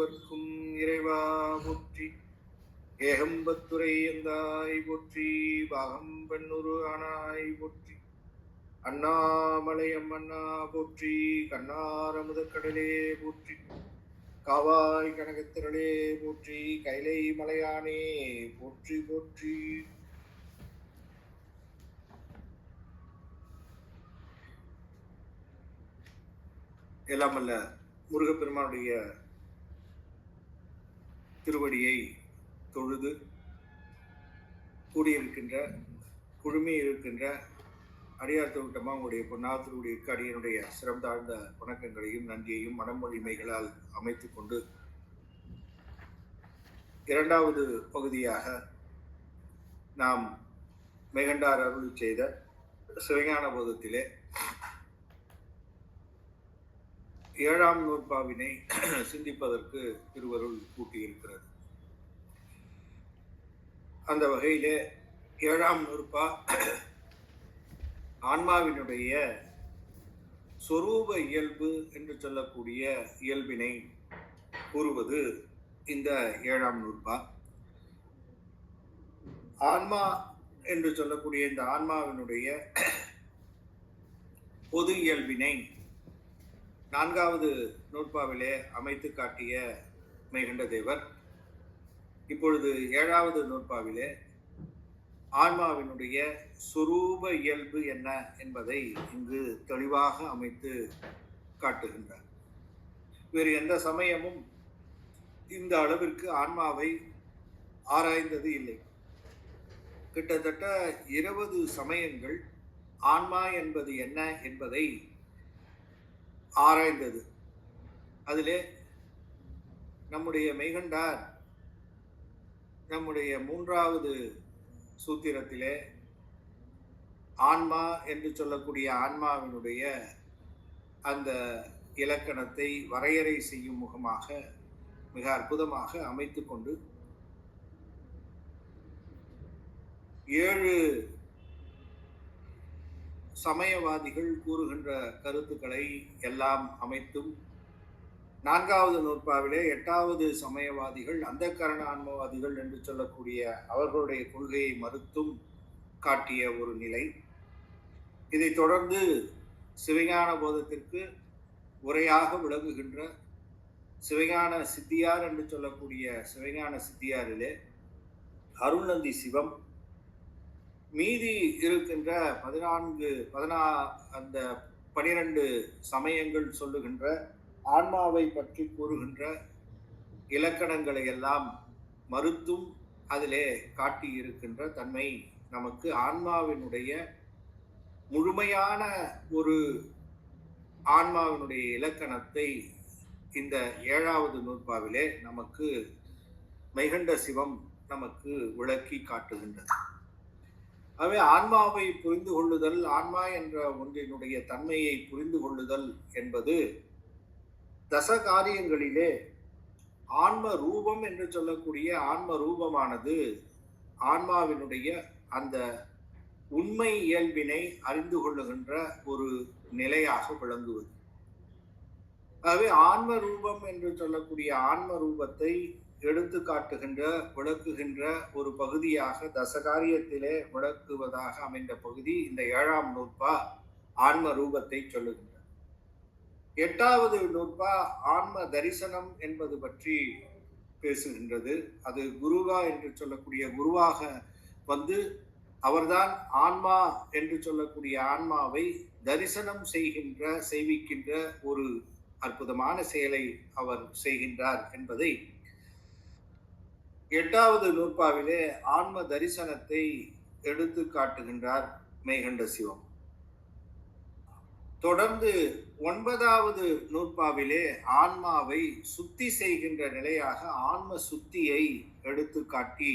மூவர்க்கும் இறைவா போற்றி. ஏகம்பத்துரை எந்தாய் போற்றி. பாகம் பெண்ணுரு ஆனாய் போற்றி. அண்ணாமலையம் அண்ணா போற்றி. கண்ணாரமுத கடலே போற்றி. காவாய் கனகத்திரளே போற்றி. கைலை மலையானே போற்றி போற்றி. எல்லாம் அல்ல முருகப்பெருமானுடைய திருவடியை தொழுது கூடியிருக்கின்ற குழுமி இருக்கின்ற அடியார் தோட்டமா உங்களுடைய பொன்னாத்தினுடைய அடியனுடைய சிரம் தாழ்ந்த வணக்கங்களையும் நன்றியையும் மனமொழிமைகளால் அமைத்து கொண்டு இரண்டாவது பகுதியாக நாம் மெய்கண்டார் அருள் செய்த சிவஞான போதத்திலே 7ஆம் நூற்பாவினை சிந்திப்பதற்கு திருவருள் கூட்டியிருக்கிறது. அந்த வகையிலே 7ஆம் நூற்பா ஆன்மாவினுடைய சொரூப இயல்பு என்று சொல்லக்கூடிய இயல்பினை கூறுவது இந்த 7ஆம் நூற்பா. ஆன்மா என்று சொல்லக்கூடிய இந்த ஆன்மாவினுடைய பொது இயல்பினை 4வது நூற்பாவிலே அமைத்து காட்டிய மெய்கண்ட தேவர் இப்பொழுது 7வது நூற்பாவிலே ஆன்மாவினுடைய சொரூப இயல்பு என்ன என்பதை இங்கு தெளிவாக அமைத்து காட்டுகின்றார். வேறு எந்த சமயமும் இந்த அளவிற்கு ஆன்மாவை ஆராய்ந்தது இல்லை. கிட்டத்தட்ட 20 சமயங்கள் ஆன்மா என்பது என்ன என்பதை ஆராய்ந்தது. அதிலே நம்முடைய மெய்கண்டார் நம்முடைய 3வது சூத்திரத்திலே ஆன்மா என்று சொல்லக்கூடிய ஆன்மாவினுடைய அந்த இலக்கணத்தை வரையறை செய்யும் முகமாக மிக அற்புதமாக அமைத்து கொண்டு 7 சமயவாதிகள் கூறுகின்ற கருத்துக்களை எல்லாம் அமைத்தும் 4வது நூற்பாவிலே 8வது சமயவாதிகள் அந்தக்கரண ஆன்மவாதிகள் என்று சொல்லக்கூடிய அவர்களுடைய கொள்கையை மறுத்தும் காட்டிய ஒரு நிலை. இதை தொடர்ந்து சிவஞான போதத்திற்கு உரையாக விளங்குகின்ற சிவஞான சித்தியார் என்று சொல்லக்கூடிய சிவஞான சித்தியாரிலே அருள்நந்தி சிவம் மீதி இருக்கின்ற 12 சமயங்கள் சொல்லுகின்ற ஆன்மாவை பற்றி கூறுகின்ற இலக்கணங்களை எல்லாம் மறுத்தும் அதிலே காட்டி இருக்கின்ற தன்மை நமக்கு ஆன்மாவினுடைய முழுமையான ஒரு ஆன்மாவினுடைய இலக்கணத்தை இந்த 7வது நூற்பாவிலே நமக்கு மெய்கண்ட சிவம் நமக்கு விளக்கி காட்டுகின்றது. ஆகவே ஆன்மாவை புரிந்து கொள்ளுதல், ஆன்மா என்ற ஒன்றினுடைய தன்மையை புரிந்து கொள்ளுதல் என்பது தச காரியங்களிலே ஆன்ம ரூபம் என்று சொல்லக்கூடிய ஆன்ம ரூபமானது ஆன்மாவினுடைய அந்த உண்மை இயல்பினை அறிந்து கொள்ளுகின்ற ஒரு நிலையாக விளங்குவது. ஆகவே ஆன்ம ரூபம் என்று சொல்லக்கூடிய ஆன்ம ரூபத்தை எடுத்து காட்டுகின்ற விளக்குகின்ற ஒரு பகுதியாக தசகாரியத்திலே விளக்குவதாக அமைந்த பகுதி இந்த 7ஆம் நூற்பா ஆன்ம ரூபத்தை சொல்லுகின்ற. 8வது நூற்பா ஆன்ம தரிசனம் என்பது பற்றி பேசுகின்றது. அது குருவா என்று சொல்லக்கூடிய குருவாக வந்து அவர்தான் ஆன்மா என்று சொல்லக்கூடிய ஆன்மாவை தரிசனம் செய்விக்கின்ற ஒரு அற்புதமான செயலை அவர் செய்கின்றார் என்பதை 8வது நூற்பாவிலே ஆன்ம தரிசனத்தை எடுத்து காட்டுகின்றார் மெய்கண்ட சிவம். தொடர்ந்து 9வது நூற்பாவிலே ஆன்மாவை சுத்தி செய்கின்ற நிலையாக ஆன்ம சுத்தியை எடுத்து காட்டி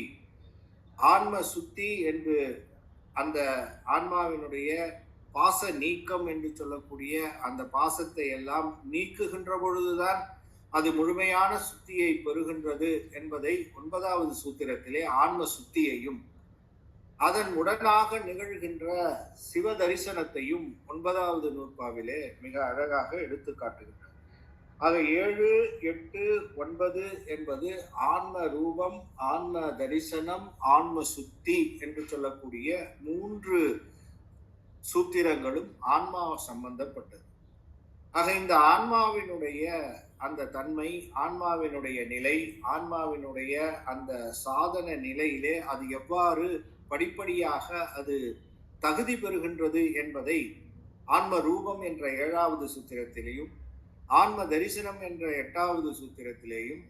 ஆன்ம சுத்தி என்று அந்த ஆன்மாவினுடைய பாச நீக்கம் என்று சொல்லக்கூடிய அந்த பாசத்தை எல்லாம் நீக்குகின்ற பொழுதுதான் அது முழுமையான சுத்தியை பெறுகின்றது என்பதை 9வது சூத்திரத்திலே ஆன்ம சுத்தியையும் அதன் உடனாக நிகழ்கின்ற சிவ தரிசனத்தையும் 9வது நூற்பாவிலே மிக அழகாக எடுத்து காட்டுகின்றார். ஆக 7, 8, 9 என்பது ஆன்ம ரூபம், ஆன்ம தரிசனம், ஆன்ம சுத்தி என்று சொல்லக்கூடிய 3 சூத்திரங்களும் ஆன்மா சம்பந்தப்பட்டது. ஆக இந்த ஆன்மாவினுடைய அந்த தன்மை, ஆன்மாவினுடைய நிலை, ஆன்மாவினுடைய அந்த சாதன நிலையிலே அது எவ்வாறு படிப்படியாக அது தகுதி பெறுகின்றது என்பதை ஆன்ம ரூபம் என்ற 7வது சூத்திரத்திலேயும், ஆன்ம தரிசனம் என்ற 8வது சூத்திரத்திலேயும்,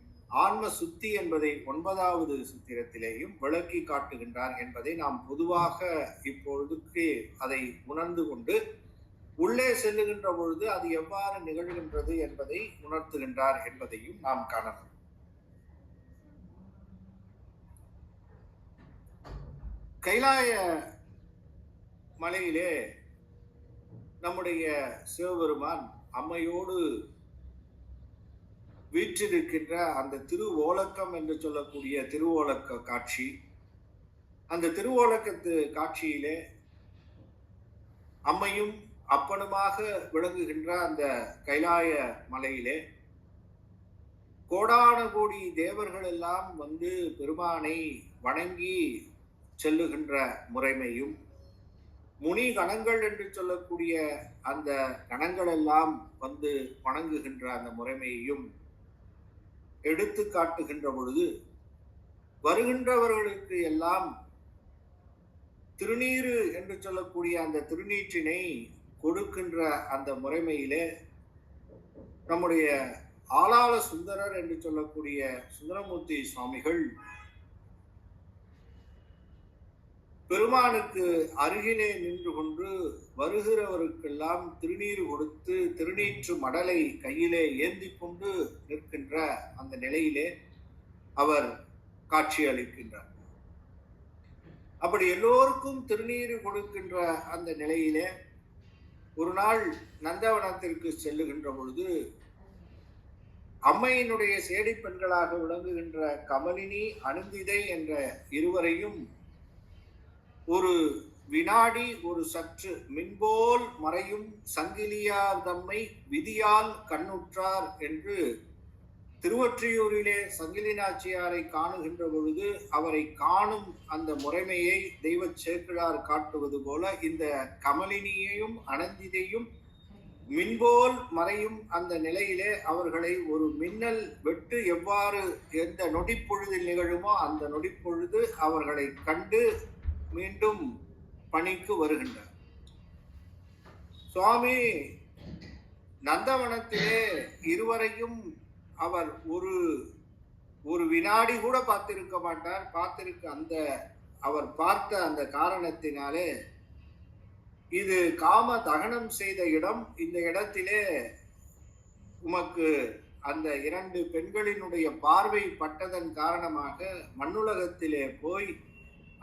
ஆன்ம சுத்தி என்பதை 9வது சூத்திரத்திலேயும் விளக்கி காட்டுகின்றார் என்பதை நாம் பொதுவாக இப்பொழுதுக்கு அதை உணர்ந்து கொண்டு உள்ளே செல்லுகின்ற பொழுது அது எவ்வாறு நிகழ்கின்றது என்பதை உணர்த்துகின்றார் என்பதையும் நாம் காணலாம். கைலாய மலையிலே நம்முடைய சிவபெருமான் அம்மையோடு வீற்றிருக்கின்ற அந்த திருவோலக்கம் என்று சொல்லக்கூடிய திருவோலக்க காட்சி, அந்த திருவோலக்கத்து காட்சியிலே அம்மையும் அப்பனுமாக விளங்குகின்ற அந்த கைலாய மலையிலே கோடான கோடி தேவர்கள் எல்லாம் வந்து பெருமானை வணங்கி செல்லுகின்ற முறைமையும், முனி கணங்கள் என்று சொல்லக்கூடிய அந்த கணங்கள் எல்லாம் வந்து வணங்குகின்ற அந்த முறைமையையும் எடுத்து காட்டுகின்ற பொழுது வருகின்றவர்களுக்கு எல்லாம் திருநீறு என்று சொல்லக்கூடிய அந்த திருநீற்றினை கொடுக்கின்ற அந்த முறைமையிலே நம்முடைய ஆளாள சுந்தரர் என்று சொல்லக்கூடிய சுந்தரமூர்த்தி சுவாமிகள் பெருமானுக்கு அருகிலே நின்று கொண்டு வருகிறவருக்கெல்லாம் திருநீர் கொடுத்து திருநீற்று மடலை கையிலே ஏந்தி கொண்டு நிற்கின்ற அந்த நிலையிலே அவர் காட்சி அளிக்கின்றார். அப்படி எல்லோருக்கும் திருநீர் கொடுக்கின்ற அந்த நிலையிலே ஒரு நாள் நந்தவனத்திற்கு செல்லுகின்ற பொழுது அம்மையினுடைய சேடி பெண்களாக விளங்குகின்ற கமலினி, அனுந்திதை என்ற இருவரையும் ஒரு வினாடி ஒரு சற்று மின்போல் மறையும் சங்கிலியார் தம்மை விதியால் கண்ணுற்றார் என்று திருவொற்றியூரிலே சங்கிலி நாச்சியாரை காணுகின்ற பொழுது அவரை காணும் அந்த முறைமையை தெய்வ சேக்கிழார் காட்டுவது போல இந்த கமலினியையும் அனந்திதையும் மின்போல் மறையும் அந்த நிலையிலே அவர்களை ஒரு மின்னல் வெட்டு எவ்வாறு எந்த நொடிப்பொழுதில் நிகழுமோ அந்த நொடிப்பொழுது அவர்களை கண்டு மீண்டும் பணிக்கு வருகின்றார். சுவாமி நந்தவனத்திலே இருவரையும் அவர் ஒரு வினாடி கூட பார்த்திருக்க மாட்டார். அவர் பார்த்த அந்த காரணத்தினாலே இது காம தகனம் செய்த இடம், இந்த இடத்திலே உமக்கு அந்த 2 பெண்களினுடைய பார்வை பட்டதன் காரணமாக மண்ணுலகத்திலே போய்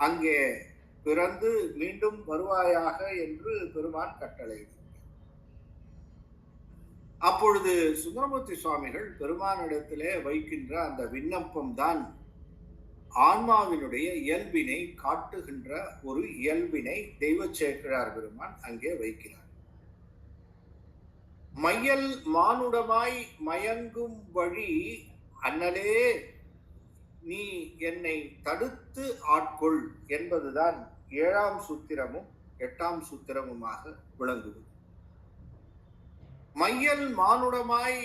அங்கே பிறந்து மீண்டும் வருவாயாக என்று பெருமான் கட்டளை. அப்பொழுது சுந்தரமூர்த்தி சுவாமிகள் பெருமானிடத்திலே வைக்கின்ற அந்த விண்ணப்பம் தான் ஆன்மாவினுடைய இயல்பினை காட்டுகின்ற ஒரு இயல்பினை தெய்வ சேக்கிழார் பெருமான் அங்கே வைக்கிறார். மையல் மானுடமாய் மயங்கும் வழி அண்ணலே நீ என்னை தடுத்து ஆட்கொள் என்பதுதான் 7ஆம் சூத்திரமும் 8ஆம் சூத்திரமுமாக விளங்குவது. மையல் மானுடமாய்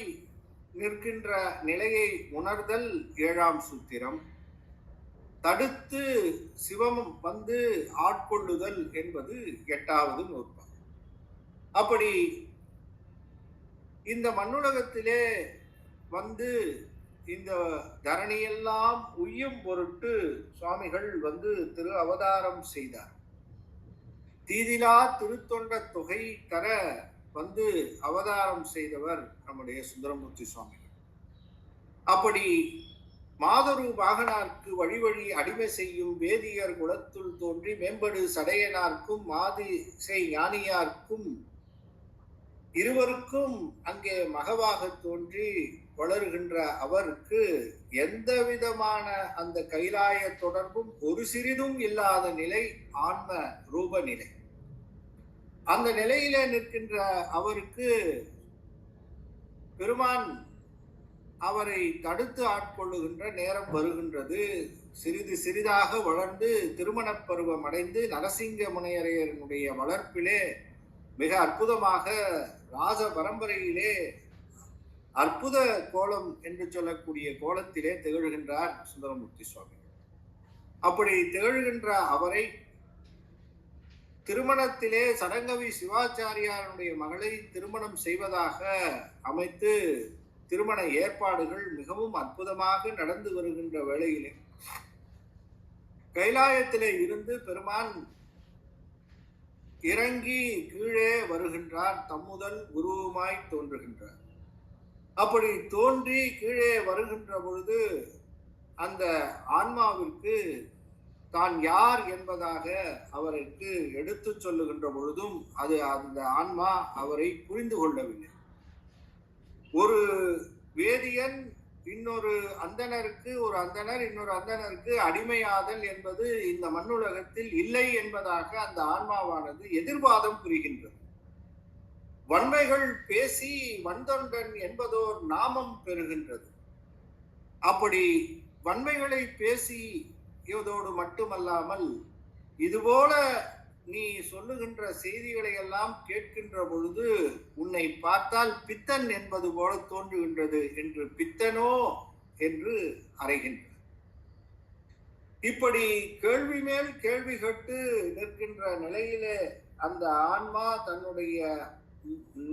நிற்கின்ற நிலையை உணர்தல் 7ஆம் சூத்திரம், தடுத்து சிவம் வந்து ஆட்கொள்ளுதல் என்பது 8வது நூற்பால். அப்படி இந்த மண்ணுலகத்திலே வந்து இந்த தரணியெல்லாம் உய்யும் பொருட்டு சுவாமிகள் வந்து திரு அவதாரம் செய்தார். தீதிலா திருத்தொண்ட தொகை தர வந்து அவதாரம் செய்தவர் நம்முடைய சுந்தரமூர்த்தி சுவாமிகள். அப்படி மாதரு பாகனார்க்கு வழி வழி அடிமை செய்யும் வேதியர் குலத்துள் தோன்றி மேம்படு சடையனார்க்கும் மாதிசை ஞானியார்க்கும் இருவருக்கும் அங்கே மகவாக தோன்றி வளர்கின்ற அவருக்கு எந்த விதமான அந்த கைலாய தொடர்பும் ஒரு சிறிதும் இல்லாத நிலை ஆன்ம ரூப நிலை. அந்த நிலையிலே நிற்கின்ற அவருக்கு பெருமான் அவரை தடுத்து ஆட்கொள்ளுகின்ற நேரம் வருகின்றது. சிறிது சிறிதாக வளர்ந்து திருமண பருவம் அடைந்து நரசிங்க முனையரையனுடைய வளர்ப்பிலே மிக அற்புதமாக ராஜ பரம்பரையிலே அற்புத கோலம் என்று சொல்லக்கூடிய கோலத்திலே திகழ்கின்றார் சுந்தரமூர்த்தி சுவாமி. அப்படி திகழ்கின்ற அவரை திருமணத்திலே சடங்கவி சிவாச்சாரியாருடைய மகளை திருமணம் செய்வதாக அமைத்து திருமண ஏற்பாடுகள் மிகவும் அற்புதமாக நடந்து வருகின்ற வேளையிலே கைலாயத்திலே இருந்து பெருமான் இறங்கி கீழே வருகின்றார். தம்முதல் உருவமாய் தோன்றுகின்றார். அப்படி தோன்றி கீழே வருகின்ற பொழுது அந்த ஆன்மாவிற்கு தான் யார் என்பதாக அவருக்கு எடுத்து சொல்லுகின்ற பொழுதும் அந்த ஆன்மா அவரை புரிந்து கொள்ளவில்லை. ஒரு வேதியன் இன்னொரு அந்தணருக்கு, ஒரு அந்தணர் இன்னொரு அந்தணருக்கு அடிமையாதல் என்பது இந்த மண்ணுலகத்தில் இல்லை என்பதாக அந்த ஆன்மாவானது எதிர்வாதம் புரிகின்றது. வன்மைகள் பேசி வன்தொண்டன் என்பதோர் நாமம் பெறுகின்றது. அப்படி வன்மைகளை பேசி இதோடு மட்டுமல்லாமல் இதுபோல நீ சொல்லுகின்ற செய்திகளை எல்லாம் கேட்கின்ற பொழுது உன்னை பார்த்தால் பித்தன் என்பது போல தோன்றுகின்றது என்று பித்தனோ என்று அறைகின்றார். இப்படி கேள்வி மேல் கேள்வி கேட்டு நிற்கின்ற நிலையிலே அந்த ஆன்மா தன்னுடைய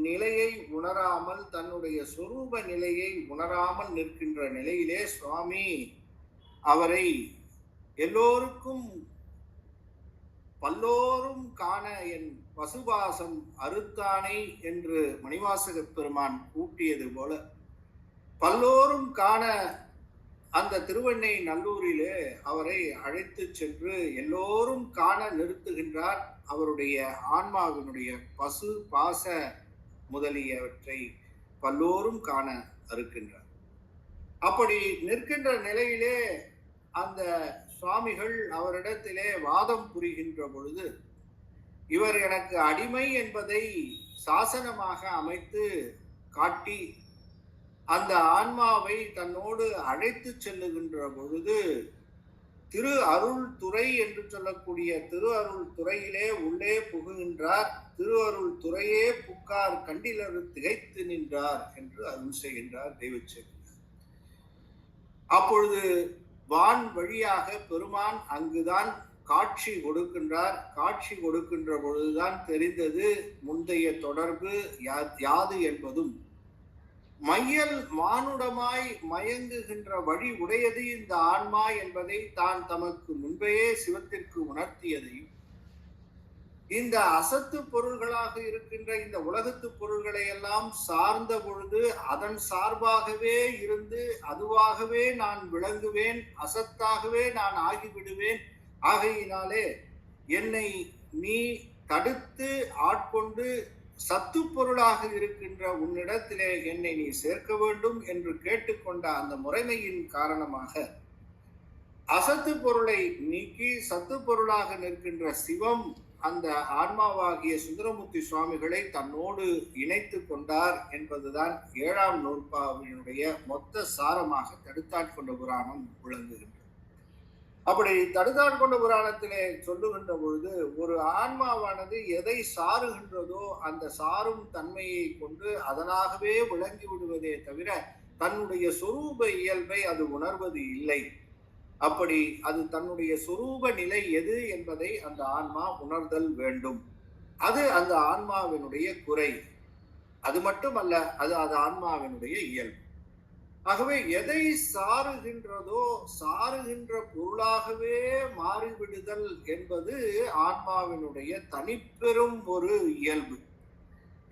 நிலையை உணராமல், தன்னுடைய சொரூப நிலையை உணராமல் நிற்கின்ற நிலையிலே சுவாமி அவரை எல்லோருக்கும் பல்லோரும் காண என் பசுபாசம் அறுத்தானை என்று மணிவாசக பெருமான் கூட்டியது போல பல்லோரும் காண அந்த திருவெண்ணை நல்லூரிலே அவரை அழைத்து சென்று எல்லோரும் காண நிறுத்துகின்றார். அவருடைய ஆன்மாவினுடைய பசு பாச முதலியவற்றை பல்லோரும் காண அறுக்கின்றார். அப்படி நிற்கின்ற நிலையிலே அந்த சுவாமிகள் அவரிடத்திலே வாதம் புரிகின்ற பொழுது இவர் எனக்கு அடிமை என்பதை சாசனமாக அமைத்து காட்டி அந்த ஆன்மாவை தன்னோடு அழைத்து செல்லுகின்ற பொழுது திரு அருள் துறை என்று சொல்லக்கூடிய திரு அருள் துறையிலே உள்ளே புகுகின்றார். திரு அருள் துறையே புக்கார் கண்டிலரு திகைத்து நின்றார் என்று அருள் செய்கின்றார் தெய்வச்செல்வி. அப்பொழுது வான் வழியாக பெருமான் அங்குதான் காட்சி கொடுக்கின்றார். காட்சி கொடுக்கின்ற பொழுதுதான் தெரிந்தது முந்தைய தொடர்பு யாது என்பதும், மையல் மானுடமாய் மயங்குகின்ற வழி உடையது இந்த ஆன்மா என்பதை தான் தமக்கு முன்பே சிவத்திற்கு உணர்த்தியதையும், இந்த அசத்து பொருள்களாக இருக்கின்ற இந்த உலகத்து பொருள்களை எல்லாம் சார்ந்த பொழுது அதன் சார்பாகவே இருந்து அதுவாகவே நான் விளங்குவேன், அசத்தாகவே நான் ஆகிவிடுவேன். ஆகையினாலே என்னை நீ தடுத்து ஆட்கொண்டு சத்து பொருளாக இருக்கின்ற உன்னிடத்திலே என்னை நீ சேர்க்க வேண்டும் என்று கேட்டுக்கொண்ட அந்த முறைமையின் காரணமாக அசத்து பொருளை நீக்கி சத்து பொருளாக நிற்கின்ற சிவம் அந்த ஆன்மாவாகிய சுந்தரமூர்த்தி சுவாமிகளை தன்னோடு இணைத்து கொண்டார் என்பதுதான் 7ஆம் நூற்பாவினுடைய மொத்த சாரமாக தடுத்தாட்கொண்ட புராணம் விளங்குகின்றது. அப்படி தடுத்தாட்கொண்ட புராணத்திலே சொல்லுகின்ற பொழுது ஒரு ஆன்மாவானது எதை சாருகின்றதோ அந்த சாரும் தன்மையை கொண்டு அதனாகவே விளங்கி விடுவதே தவிர தன்னுடைய சொரூப இயல்பை அது உணர்வது இல்லை. அப்படி அது தன்னுடைய சொரூப நிலை எது என்பதை அந்த ஆன்மா உணர்தல் வேண்டும். அது அந்த ஆன்மாவினுடைய குறை. அது மட்டுமல்ல, அது ஆன்மாவினுடைய இயல்பு. ஆகவே எதை சாருகின்றதோ சாருகின்ற பொருளாகவே மாறிவிடுதல் என்பது ஆன்மாவினுடைய தனிப்பெரும் ஒரு இயல்பு.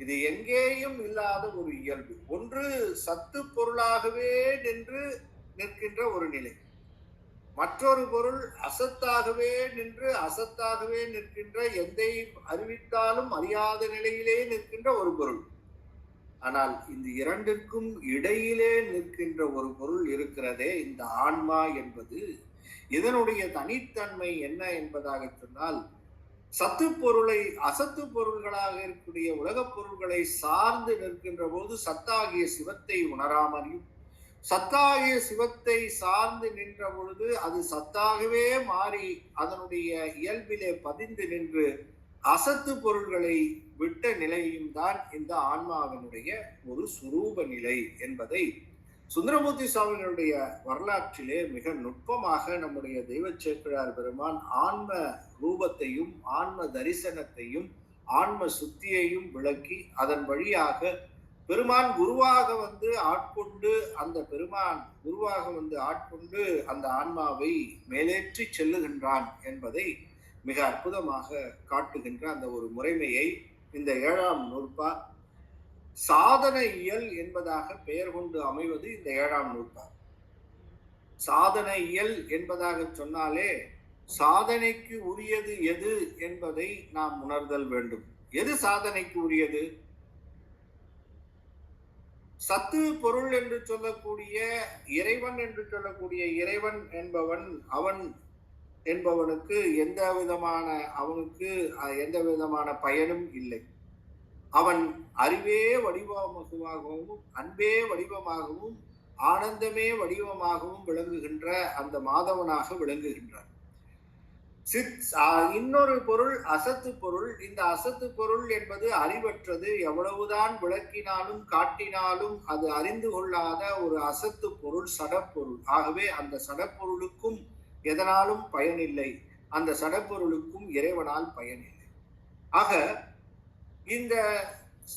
இது எங்கேயும் இல்லாத ஒரு இயல்பு. ஒன்று சத்து பொருளாகவே நின்று நிற்கின்ற ஒரு நிலை, மற்றொரு பொருள் அசத்தாகவே நின்று அசத்தாகவே நிற்கின்ற, எந்தை அறிவித்தாலும் அறியாத நிலையிலே நிற்கின்ற ஒரு பொருள். ஆனால் இந்த இரண்டிற்கும் இடையிலே நிற்கின்ற ஒரு பொருள் இருக்கிறதே இந்த ஆன்மா என்பது, இதனுடைய தனித்தன்மை என்ன என்பதாக சொன்னால், சத்து பொருளை அசத்து பொருள்களாக இருக்கக்கூடிய உலகப் பொருள்களை சார்ந்து நிற்கின்ற போது சத்தாகிய சிவத்தை உணராமலையும், சத்தாகிய சிவத்தை சார்ந்து நின்ற பொழுது அது சத்தாகவே மாறி அதனுடைய இயல்பிலே பதிந்து நின்று அசத்து பொருள்களை விட்ட நிலையும் தான் இந்த ஆன்மாவினுடைய ஒரு சுரூப நிலை என்பதை சுந்தரமூர்த்தி சுவாமிகளுடைய வரலாற்றிலே மிக நுட்பமாக நம்முடைய தெய்வ சேக்கிழார் பெருமான் ஆன்ம ரூபத்தையும் ஆன்ம தரிசனத்தையும் ஆன்ம சுத்தியையும் விளக்கி அதன் வழியாக பெருமான் குருவாக வந்து ஆட்கொண்டு அந்த ஆன்மாவை மேலேற்றி செல்லுகின்றான் என்பதை மிக அற்புதமாக காட்டுகின்ற அந்த ஒரு முறைமையை இந்த 7ஆம் நூற்பா சாதன இயல் என்பதாக பெயர் கொண்டு அமைவது இந்த 7ஆம் நூற்பா. சாதன இயல் என்பதாக சொன்னாலே சாதனைக்கு உரியது எது என்பதை நாம் உணர்தல் வேண்டும். எது சாதனைக்கு உரியது? சத்து பொருள் என்று சொல்லக்கூடிய இறைவன் என்று சொல்லக்கூடிய இறைவன் என்பவனுக்கு எந்த விதமான பயனும் இல்லை. அவன் அறிவே வடிவமாகவும் அன்பே வடிவமாகவும் ஆனந்தமே வடிவமாகவும் விளங்குகின்ற அந்த மாதவனாக விளங்குகின்றான். இன்னொரு பொருள் அசத்து பொருள். இந்த அசத்து பொருள் என்பது அறிவற்றது. எவ்வளவுதான் விளக்கினாலும் காட்டினாலும் அது அறிந்து கொள்ளாத ஒரு அசத்து பொருள், சடப்பொருள். ஆகவே அந்த சடப்பொருளுக்கும் எதனாலும் பயனில்லை, அந்த சடப்பொருளுக்கும் இறைவனால் பயனில்லை. ஆக இந்த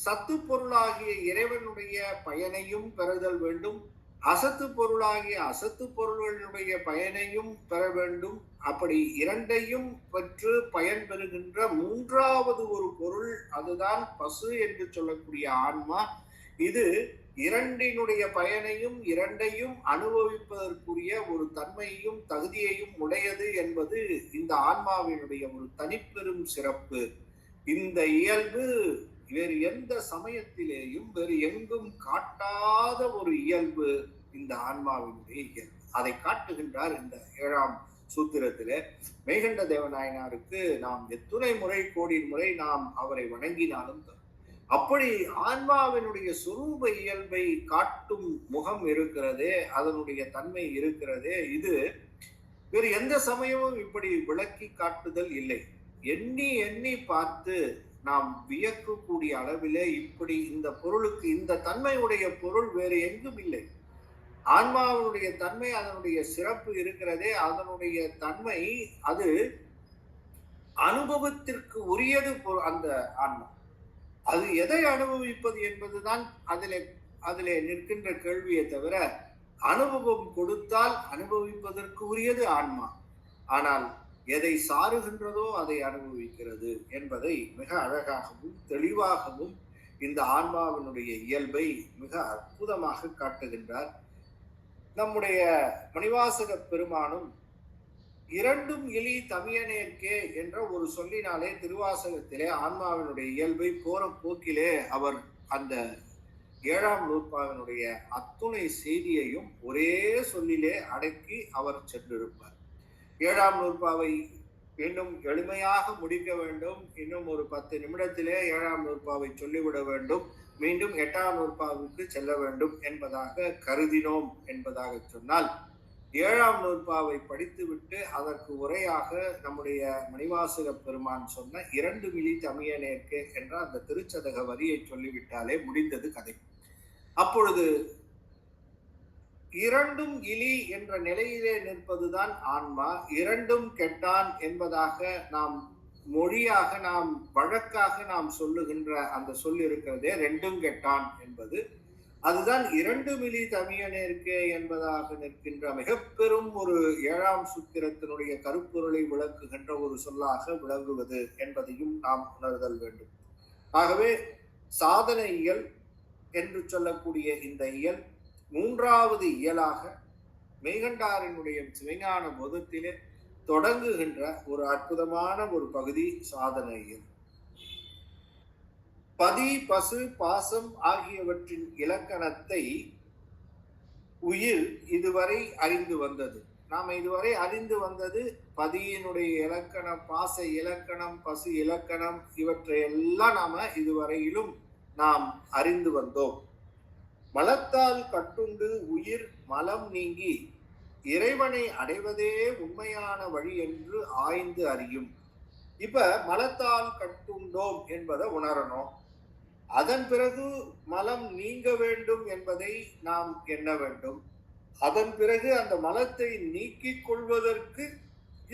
சத்து பொருளாகிய இறைவனுடைய பயனையும் பெறுதல் வேண்டும், அசத்து பொருளாகிய அசத்து பொருள்களுடைய பயனையும் பெற வேண்டும். அப்படி இரண்டையும் பெற்று பயன் பெறுகின்ற மூன்றாவது ஒரு பொருள், அதுதான் பசு என்று சொல்லக்கூடிய ஆன்மா. இது இரண்டினுடைய பயனையும் இரண்டையும் அனுபவிப்பதற்குரிய ஒரு தன்மையையும் தகுதியையும் உடையது என்பது இந்த ஆன்மாவினுடைய ஒரு தனிப்பெரும் சிறப்பு. இந்த இயல்பு வேறு எந்த சமயத்திலேயும் வேறு எங்கும் காட்டாத ஒரு இயல்பு இந்த ஆன்மாவினுடைய இயல்பு. அதை காட்டுகின்றார் இந்த 7ஆம் சூத்திரத்திலே. மெய்கண்ட தேவநாயனாருக்கு நாம் எத்துணை முறை கோடி முறை நாம் அவரை வணங்கினாலும் அப்படி ஆன்மாவினுடைய சுரூப இயல்பை காட்டும் முகம் இருக்கிறதே, அதனுடைய தன்மை இருக்கிறதே, இது வேறு எந்த சமயமும் இப்படி விளக்கி காட்டுதல் இல்லை. எண்ணி எண்ணி பார்த்து நாம் வியக்கக்கூடிய அளவிலே இப்படி இந்த பொருளுக்கு இந்த தன்மையுடைய பொருள் வேறு எங்கும் இல்லை. ஆன்மாவுடைய தன்மை, அதனுடைய சிறப்பு இருக்கிறதே, அதனுடைய தன்மை அது அனுபவத்திற்கு உரியது. அந்த ஆன்மா அது எதை அனுபவிப்பது என்பதுதான் அதிலே நிற்கின்ற கேள்வியை தவிர, அனுபவம் கொடுத்தால் அனுபவிப்பதற்கு உரியது ஆன்மா. ஆனால் எதை சாருகின்றதோ அதை அனுபவிக்கிறது என்பதை மிக அழகாகவும் தெளிவாகவும் இந்த ஆன்மாவினுடைய இயல்பை மிக அற்புதமாக காட்டுகின்றார். நம்முடைய மணிவாசக பெருமானும் இரண்டும் இலி தமியனேற்கே என்ற ஒரு சொல்லினாலே திருவாசகத்திலே ஆன்மாவினுடைய இயல்பை போற போக்கிலே அவர் அந்த 7ஆம் நூற்பாவினுடைய அத்துணை செய்தியையும் ஒரே சொல்லிலே அடக்கி அவர் சென்றிருப்பார். 7ஆம் நூற்பாவை இன்னும் எளிமையாக முடிக்க வேண்டும். இன்னும் ஒரு 10 நிமிடத்திலே 7ஆம் நூற்பாவை சொல்லிவிட வேண்டும். மீண்டும் 8ஆம் நூற்பாவுக்கு செல்ல வேண்டும் என்பதாக கருதினோம். என்பதாக சொன்னால் 7ஆம் நூற்பாவை படித்துவிட்டு அதற்கு உரையாக நம்முடைய மணிவாசக பெருமான் சொன்ன 2 மிலி தமியனேற்கே என்ற அந்த திருச்சதக வரியை சொல்லிவிட்டாலே முடிந்தது கதை. அப்பொழுது இரண்டும் இலி என்ற நிலையிலே நிற்பதுதான் ஆன்மா. இரண்டும் கெட்டான் என்பதாக நாம் மொழியாக நாம் வழக்காக நாம் சொல்லுகின்ற அந்த சொல் இருக்கிறதே, ரெண்டும் கெட்டான் என்பது, அதுதான் 2 மிலி தமியனேற்கே என்பதாக நிற்கின்ற மிக பெரும் ஒரு 7ஆம் சூத்திரத்தினுடைய கருப்பொருளை விளக்குகின்ற ஒரு சொல்லாக விளங்குவது என்பதையும் நாம் உணர்தல் வேண்டும். ஆகவே சாதன இயல் என்று சொல்லக்கூடிய இந்த இயல் 3வது இயலாக மெய்கண்டாரினுடைய சிவஞான போதத்திலே தொடங்குகின்ற ஒரு அற்புதமான ஒரு பகுதி சாதன இயல். பதி, பசு, பாசம் ஆகியவற்றின் இலக்கணத்தை உயிர் இதுவரை அறிந்து வந்தது. நாம் இதுவரை அறிந்து வந்தது பதியினுடைய இலக்கணம், பாச இலக்கணம், பசு இலக்கணம், இவற்றையெல்லாம் நாம இதுவரையிலும் நாம் அறிந்து வந்தோம். மலத்தால் கட்டுண்டு உயிர் மலம் நீங்கி இறைவனை அடைவதே உண்மையான வழி என்று ஆய்ந்து அறியும். இப்ப மலத்தால் கட்டுண்டோம் என்பதை உணரணும். அதன் பிறகு மலம் நீங்க வேண்டும் என்பதை நாம் எண்ண வேண்டும். அதன் பிறகு அந்த மலத்தை நீக்கிக் கொள்வதற்கு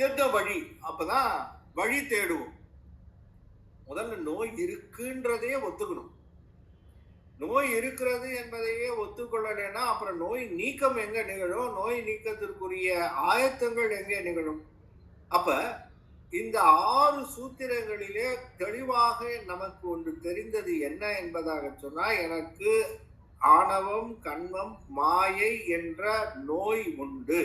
என்ன வழி, அப்பதான் வழி தேடுவோம். முதல்ல நோய் இருக்குன்றதே ஒத்துக்கணும். நோய் இருக்கிறது என்பதையே ஒத்துக்கொள்ளலைன்னா அப்புறம் நோய் நீக்கம் எங்க நிகழும், நோய் நீக்கத்திற்குரிய ஆயத்தங்கள் எங்கே நிகழும்? அப்ப இந்த 6 சூத்திரங்களிலே தெளிவாக நமக்கு ஒன்று தெரிந்தது என்ன என்பதாக சொன்னால், எனக்கு ஆணவம், கண்மம், மாயை என்ற நோய் உண்டு.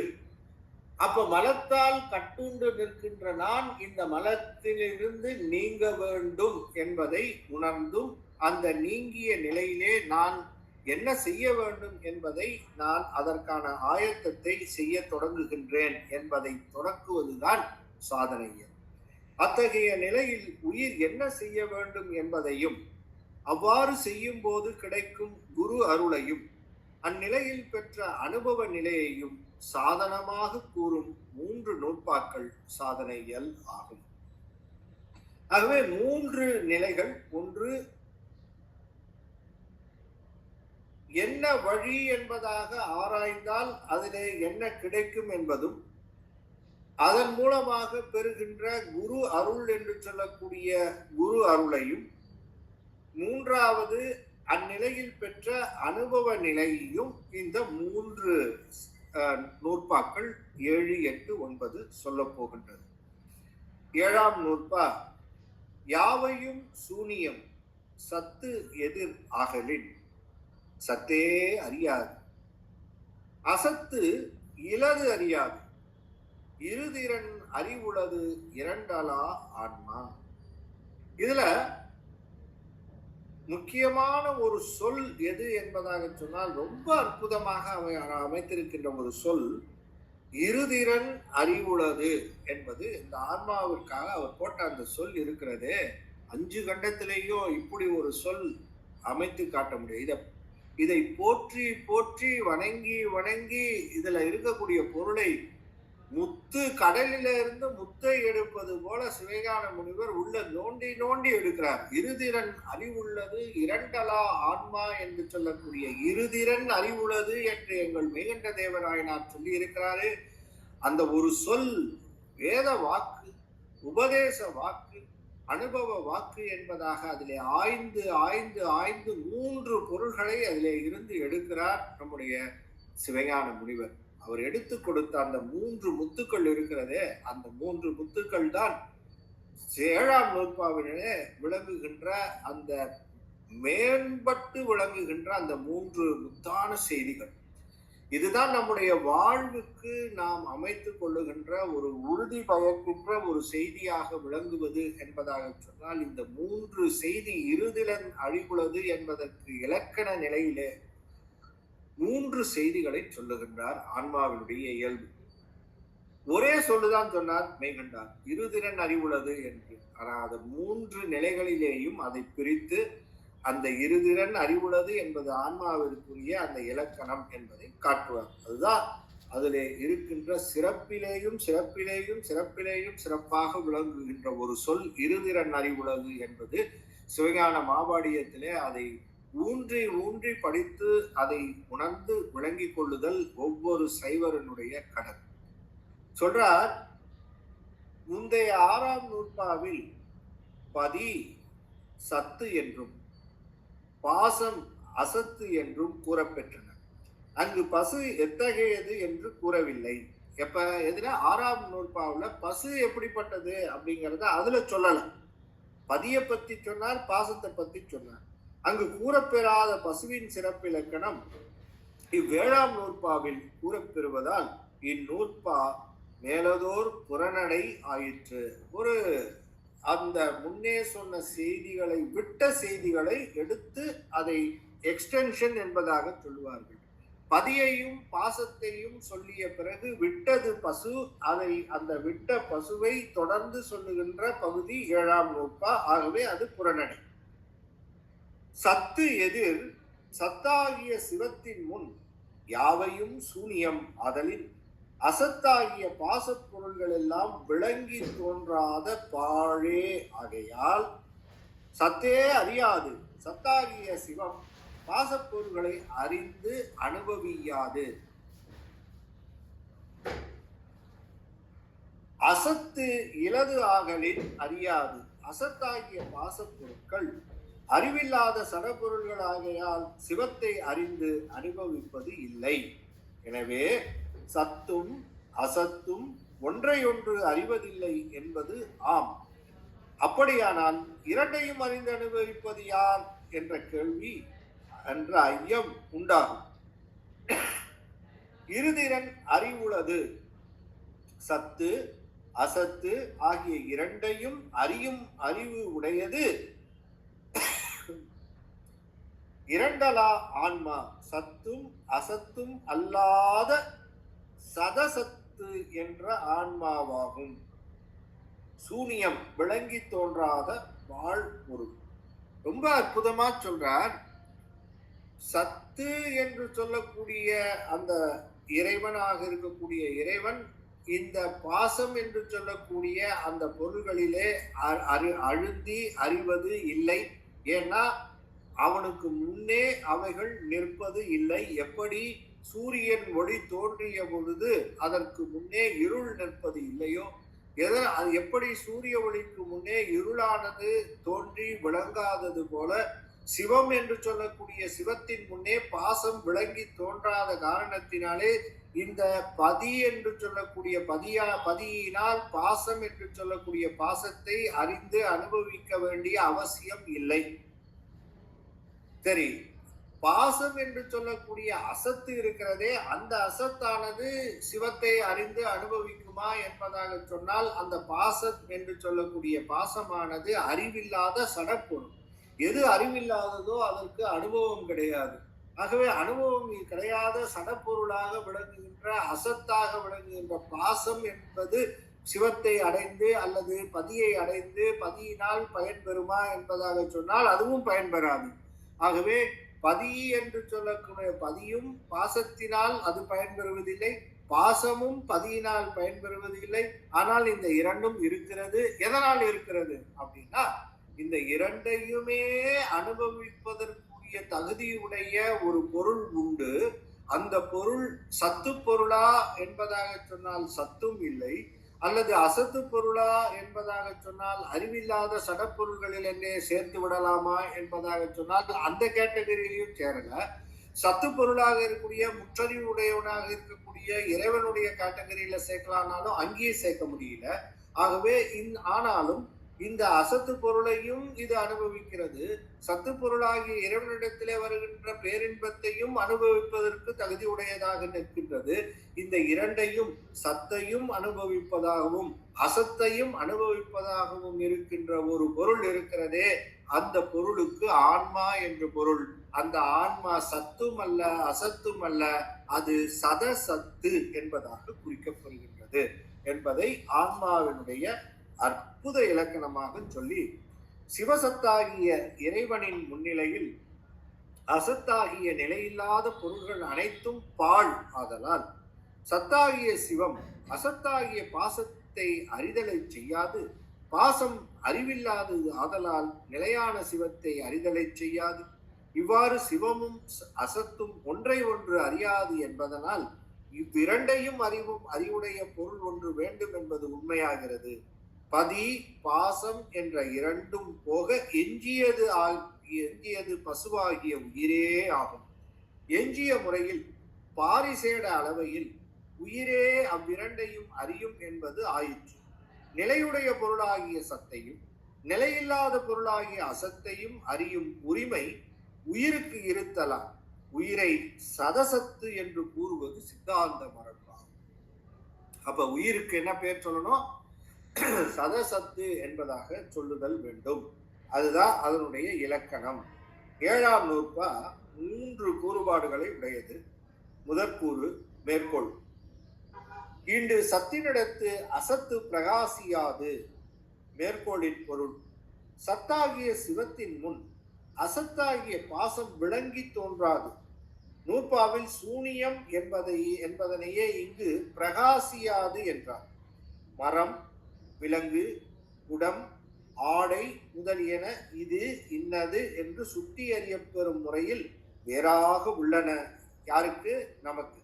அப்ப மலத்தால் கட்டுண்டு நிற்கின்ற நான் இந்த மலத்திலிருந்து நீங்க வேண்டும் என்பதை உணர்ந்தும் அந்த நீங்கிய நிலையிலே நான் என்ன செய்ய வேண்டும் என்பதை நான் அதற்கான ஆயத்தத்தை செய்ய தொடங்குகின்றேன் என்பதை தொடக்குவதுதான் சாதனை. அத்தகைய நிலையில் உயிர் என்ன செய்ய வேண்டும் என்பதையும் அவ்வாறு செய்யும் போது கிடைக்கும் குரு அருளையும் அந்நிலையில் பெற்ற அனுபவ நிலையையும் சாதனமாக கூறும் 3 நூற்பாக்கள் சாதனைகள் ஆகும். ஆகவே 3 நிலைகள். ஒன்று, என்ன வழி என்பதாக ஆராய்ந்தால் அதிலே என்ன கிடைக்கும் என்பதும், அதன் மூலமாக பெறுகின்ற குரு அருள் என்று சொல்லக்கூடிய குரு அருளையும், 3வது அந்நிலையில் பெற்ற அனுபவ நிலையையும் இந்த 3 நூற்பாக்கள் 7, 8, 9 சொல்ல போகின்றது. 7ஆம் நூற்பா, யாவையும் சூனியம் சத்து எதிர் ஆகலின் சத்தே அறியாது, அசத்து இலது அறியாது, இருதிறன் அறிவுளது இரண்டலா ஆன்மா. இதுல முக்கியமான ஒரு சொல் எது என்பதாக சொன்னால், ரொம்ப அற்புதமாக அமைத்திருக்கின்ற ஒரு சொல் இருதிறன் அறிவுளது என்பது. இந்த ஆன்மாவிற்காக அவர் போட்ட அந்த சொல் இருக்கிறது. 5 கண்டத்திலேயும் இப்படி ஒரு சொல் அமைத்து காட்ட முடியும். இதை போற்றி போற்றி வணங்கி வணங்கி இதுல இருக்கக்கூடிய பொருளை முத்து கடலில இருந்து முத்தை எடுப்பது போல சிவஞான முனிவர் உள்ள நோண்டி நோண்டி எடுக்கிறார். இருதிறன் அறிவுள்ளது இரண்டலா ஆன்மா என்று சொல்லக்கூடிய இருதிறன் அறிவுள்ளது என்று எங்கள் மெய்கண்ட தேவராயனார் சொல்லி இருக்கிறாரு. அந்த ஒரு சொல் வேத வாக்கு, உபதேச வாக்கு, அனுபவ வாக்கு என்பதாக அதிலே ஆய்ந்து ஆய்ந்து ஆய்ந்து 3 பொருள்களை அதிலே இருந்து எடுக்கிறார் நம்முடைய சிவஞான முனிவர். அவர் எடுத்து கொடுத்த அந்த 3 முத்துக்கள் இருக்கிறதே, அந்த 3 முத்துக்கள் தான் 7ஆம் நூற்பாவிலே விளங்குகின்ற அந்த மேம்பட்டு விளங்குகின்ற அந்த 3 முத்தான செய்திகள். இதுதான் நம்முடைய வாழ்வுக்கு நாம் அமைத்துக் கொள்ளுகின்ற ஒரு உறுதி பயக்கின்ற ஒரு செய்தியாக விளங்குவது என்பதாக சொன்னால், இந்த 3 செய்தி இருதிறன் அறிவுள்ளது என்பதற்கு இலக்கண நிலையிலே 3 செய்திகளை சொல்லுகின்றார். ஆன்மாவினுடைய இயல்பு ஒரே சொல்லுதான் சொன்னார் மெய்கண்டார், இருதிறன் அறிவுள்ளது என்று. ஆனால் அது 3 நிலைகளிலேயும் அதை பிரித்து அந்த இருதிறன் அறிவுள்ளது என்பது ஆன்மாவிற்குரிய அந்த இலக்கணம் என்பதை காட்டுவார். அதுதான் அதிலே இருக்கின்ற சிறப்பிலேயும் சிறப்பிலேயும் சிறப்பிலேயும் சிறப்பாக விளங்குகின்ற ஒரு சொல் இருதிறன் அறிவுள்ளது என்பது. சிவஞான மாபாடியத்திலே அதை ஊன்றி ஊன்றி படித்து அதை உணர்ந்து விளங்கிக் கொள்ளுதல் ஒவ்வொரு சைவரனுடைய கடன். சொல்றார், முந்தைய 6ஆம் நூற்பாவில் பதி சத்து என்றும் பாசம் அசத்து என்றும் கூறப்பெற்றன. அங்கு பசு எத்தகையது என்று கூறவில்லை. எப்ப எதுனா 6ஆம் நூற்பாவுல பசு எப்படிப்பட்டது அப்படிங்கறத அதுல சொல்லல. பதியை பத்தி சொன்னார், பாசத்தை பத்தி சொன்னார். அங்கு கூறப்பெறாத பசுவின் சிறப்பிலக்கணம் இவ்வேழாம் நூற்பாவில் கூறப்பெறுவதால் இந்நூற்பா மேலதோர் புறநடை ஆயிற்று. ஒரு அந்த முன்னே சொன்ன செய்திகளை விட்ட செய்திகளை எடுத்து அதை எக்ஸ்டென்ஷன் என்பதாக சொல்லுவார்கள். பதியையும் பாசத்தையும் சொல்லிய பிறகு விட்டது பசு, அதை அந்த விட்ட பசுவை தொடர்ந்து சொல்லுகின்ற பகுதி 7ஆம் நூற்பா. ஆகவே அது புறநடை. சத்து எதிர் சத்தாகிய சிவத்தின் முன் யாவையும் சூனியம் ஆதலின் அசத்தாகிய பாசப் பொருள்கள் எல்லாம் விளங்கி தோன்றாத பாழே ஆகையால் சத்தே அறியாது சத்தாகிய சிவம் பாசப்பொருள்களை அறிந்து அனுபவியாது. அசத்து இலது ஆகலின் அறியாது அசத்தாகிய பாசப்பொருட்கள் அறிவில்லாத சடப்பொருள்கள் ஆகையால் சிவத்தை அறிந்து அனுபவிப்பது இல்லை. எனவே சத்தும் அசத்தும் ஒன்றையொன்று அறிவதில்லை என்பது ஆம். அப்படியானால் இரண்டையும் அறிந்து அனுபவிப்பது யார் என்ற கேள்வி என்ற ஐயம் உண்டாகும். இருதிறன் அறிவுள்ளது. சத்து அசத்து ஆகிய இரண்டையும் அறியும் அறிவு உடையது இரண்டலா ஆன்மா சத்தும் அசத்தும் அல்லாத சதசத்து என்ற ஆன்மாவாகும். சூனியம் விளங்கி தோன்றாத வாழ் பொருள். ரொம்ப அற்புதமா சொல்றார். சத்து என்று சொல்லக்கூடிய அந்த இறைவனாக இருக்கக்கூடிய இறைவன் இந்த பாசம் என்று சொல்லக்கூடிய அந்த பொருள்களிலே அழுந்தி அறிவது இல்லை. ஏன்னா அவனுக்கு முன்னே அவைகள் நிற்பது இல்லை. எப்படி சூரியன் ஒளி தோன்றிய பொழுது அதற்கு முன்னே இருள் நிற்பது இல்லையோ, எப்படி சூரிய ஒளிக்கு முன்னே இருளானது தோன்றி விளங்காதது போல சிவம் என்று சொல்லக்கூடிய சிவத்தின் முன்னே பாசம் விளங்கி தோன்றாத காரணத்தினாலே இந்த பதி என்று சொல்லக்கூடிய பதியினால் பாசம் என்று சொல்லக்கூடிய பாசத்தை அறிந்து அனுபவிக்க வேண்டிய அவசியம் இல்லை. சரி, பாசம் என்று சொல்லக்கூடிய அசத்து இருக்கிறதே, அந்த அசத்தானது சிவத்தை அறிந்து அனுபவிக்குமா என்பதாக சொன்னால் அந்த பாசம் என்று சொல்லக்கூடிய பாசமானது அறிவில்லாத சடப்பொருள். எது அறிவில்லாததோ அதற்கு அனுபவம் கிடையாது. ஆகவே அனுபவம் கிடையாத சடப்பொருளாக விளங்குகின்ற அசத்தாக விளங்குகின்ற பாசம் என்பது சிவத்தை அடைந்து அல்லது பதியை அடைந்து பதியினால் பயன்பெறுமா என்பதாக சொன்னால் அதுவும் பயன்பெறாது. ஆகவே பதி என்று சொல்லக்கூடிய பதியும் பாசத்தினால் அது பயன்பெறுவதில்லை, பாசமும் பதியினால் பயன்பெறுவதில்லை. ஆனால் இந்த இரண்டும் இருக்கிறது. எதனால் இருக்கிறது அப்படின்னா இந்த இரண்டையுமே அனுபவிப்பதற்குரிய தகுதியுடைய ஒரு பொருள் உண்டு. அந்த பொருள் சத்து பொருளா என்பதாக சொன்னால் சத்தும் இல்லை, அல்லது அசத்து பொருளா என்பதாக சொன்னால் அறிவில்லாத சடப்பொருள்களில் என்னே சேர்த்து விடலாமா என்பதாக சொன்னால் அந்த கேட்டகரியிலையும் சேரல. சத்து பொருளாக இருக்கக்கூடிய முற்றறிவு உடையவனாக இருக்கக்கூடிய இறைவனுடைய கேட்டகரியில சேர்க்கலானாலும் அங்கேயே சேர்க்க முடியல. ஆகவே ஆனாலும் இந்த அசத்து பொருளையும் இது அனுபவிக்கிறது. சத்து பொருளாகிய இறைவனிடத்திலே வருகின்ற பேரின்பத்தையும் அனுபவிப்பதற்கு தகுதி உடையதாக நிற்கின்றது. இந்த இரண்டையும் சத்தையும் அனுபவிப்பதாகவும் அசத்தையும் அனுபவிப்பதாகவும் இருக்கின்ற ஒரு பொருள் இருக்கிறதே, அந்த பொருளுக்கு ஆன்மா என்று பொருள். அந்த ஆன்மா சத்தும் அல்ல அசத்தும் அல்ல, அது சதசத்து என்பதாக குறிக்கப்படுகின்றது என்பதை ஆன்மாவினுடைய அற்புத இலக்கணமாக சொல்லி, சிவசத்தாகிய இறைவனின் முன்னிலையில் அசத்தாகிய நிலையில்லாத பொருள்கள் அனைத்தும் பாழ் ஆதலால் சத்தாகிய சிவம் அசத்தாகிய பாசத்தை அறிதலை செய்யாது, பாசம் அறிவில்லாதது ஆதலால் நிலையான சிவத்தை அறிதலை செய்யாது. இவ்வாறு சிவமும் அசத்தும் ஒன்றை ஒன்று அறியாது என்பதனால் இவ்விரண்டையும் அறிவுடைய பொருள் ஒன்று வேண்டும் என்பது உண்மையாகிறது. பதி பாசம் என்ற இரண்டும் போக எஞ்சியது பசுவாகிய உயிரே ஆகும். எஞ்சிய முறையில் பாரிசேட அளவையில் உயிரே அவ்விரண்டையும் அறியும் என்பது ஆயிற்று. நிலையுடைய பொருளாகிய சத்தையும் நிலையில்லாத பொருளாகிய அசத்தையும் அறியும் உரிமை உயிருக்கு இருத்தலாம். உயிரை சதசத்து என்று கூறுவது சித்தாந்த மரபாகும். அப்ப உயிருக்கு என்ன பேர் சொல்லணும்? சதசத்து என்பதாக சொல்லுதல் வேண்டும். அதுதான் அதனுடைய இலக்கணம். 7ஆம் நூற்பா 3 கூறுபாடுகளை உடையது. முதற்கூறு மேற்கோள். இன்று சத்தினிடத்து அசத்து பிரகாசியாது. மேற்கோளின் பொருள், சத்தாகிய சிவத்தின் முன் அசத்தாகிய பாசம் விளங்கி தோன்றாது. நூற்பாவில் சூனியம் என்பதனையே இங்கு பிரகாசியாது என்றார். மரம், விலங்கு, குடம், ஆடை முதலியன இது இன்னது என்று சுட்டி அறியப்பெறும் முறையில் வேறாக உள்ளன. யாருக்கு? நமக்கு.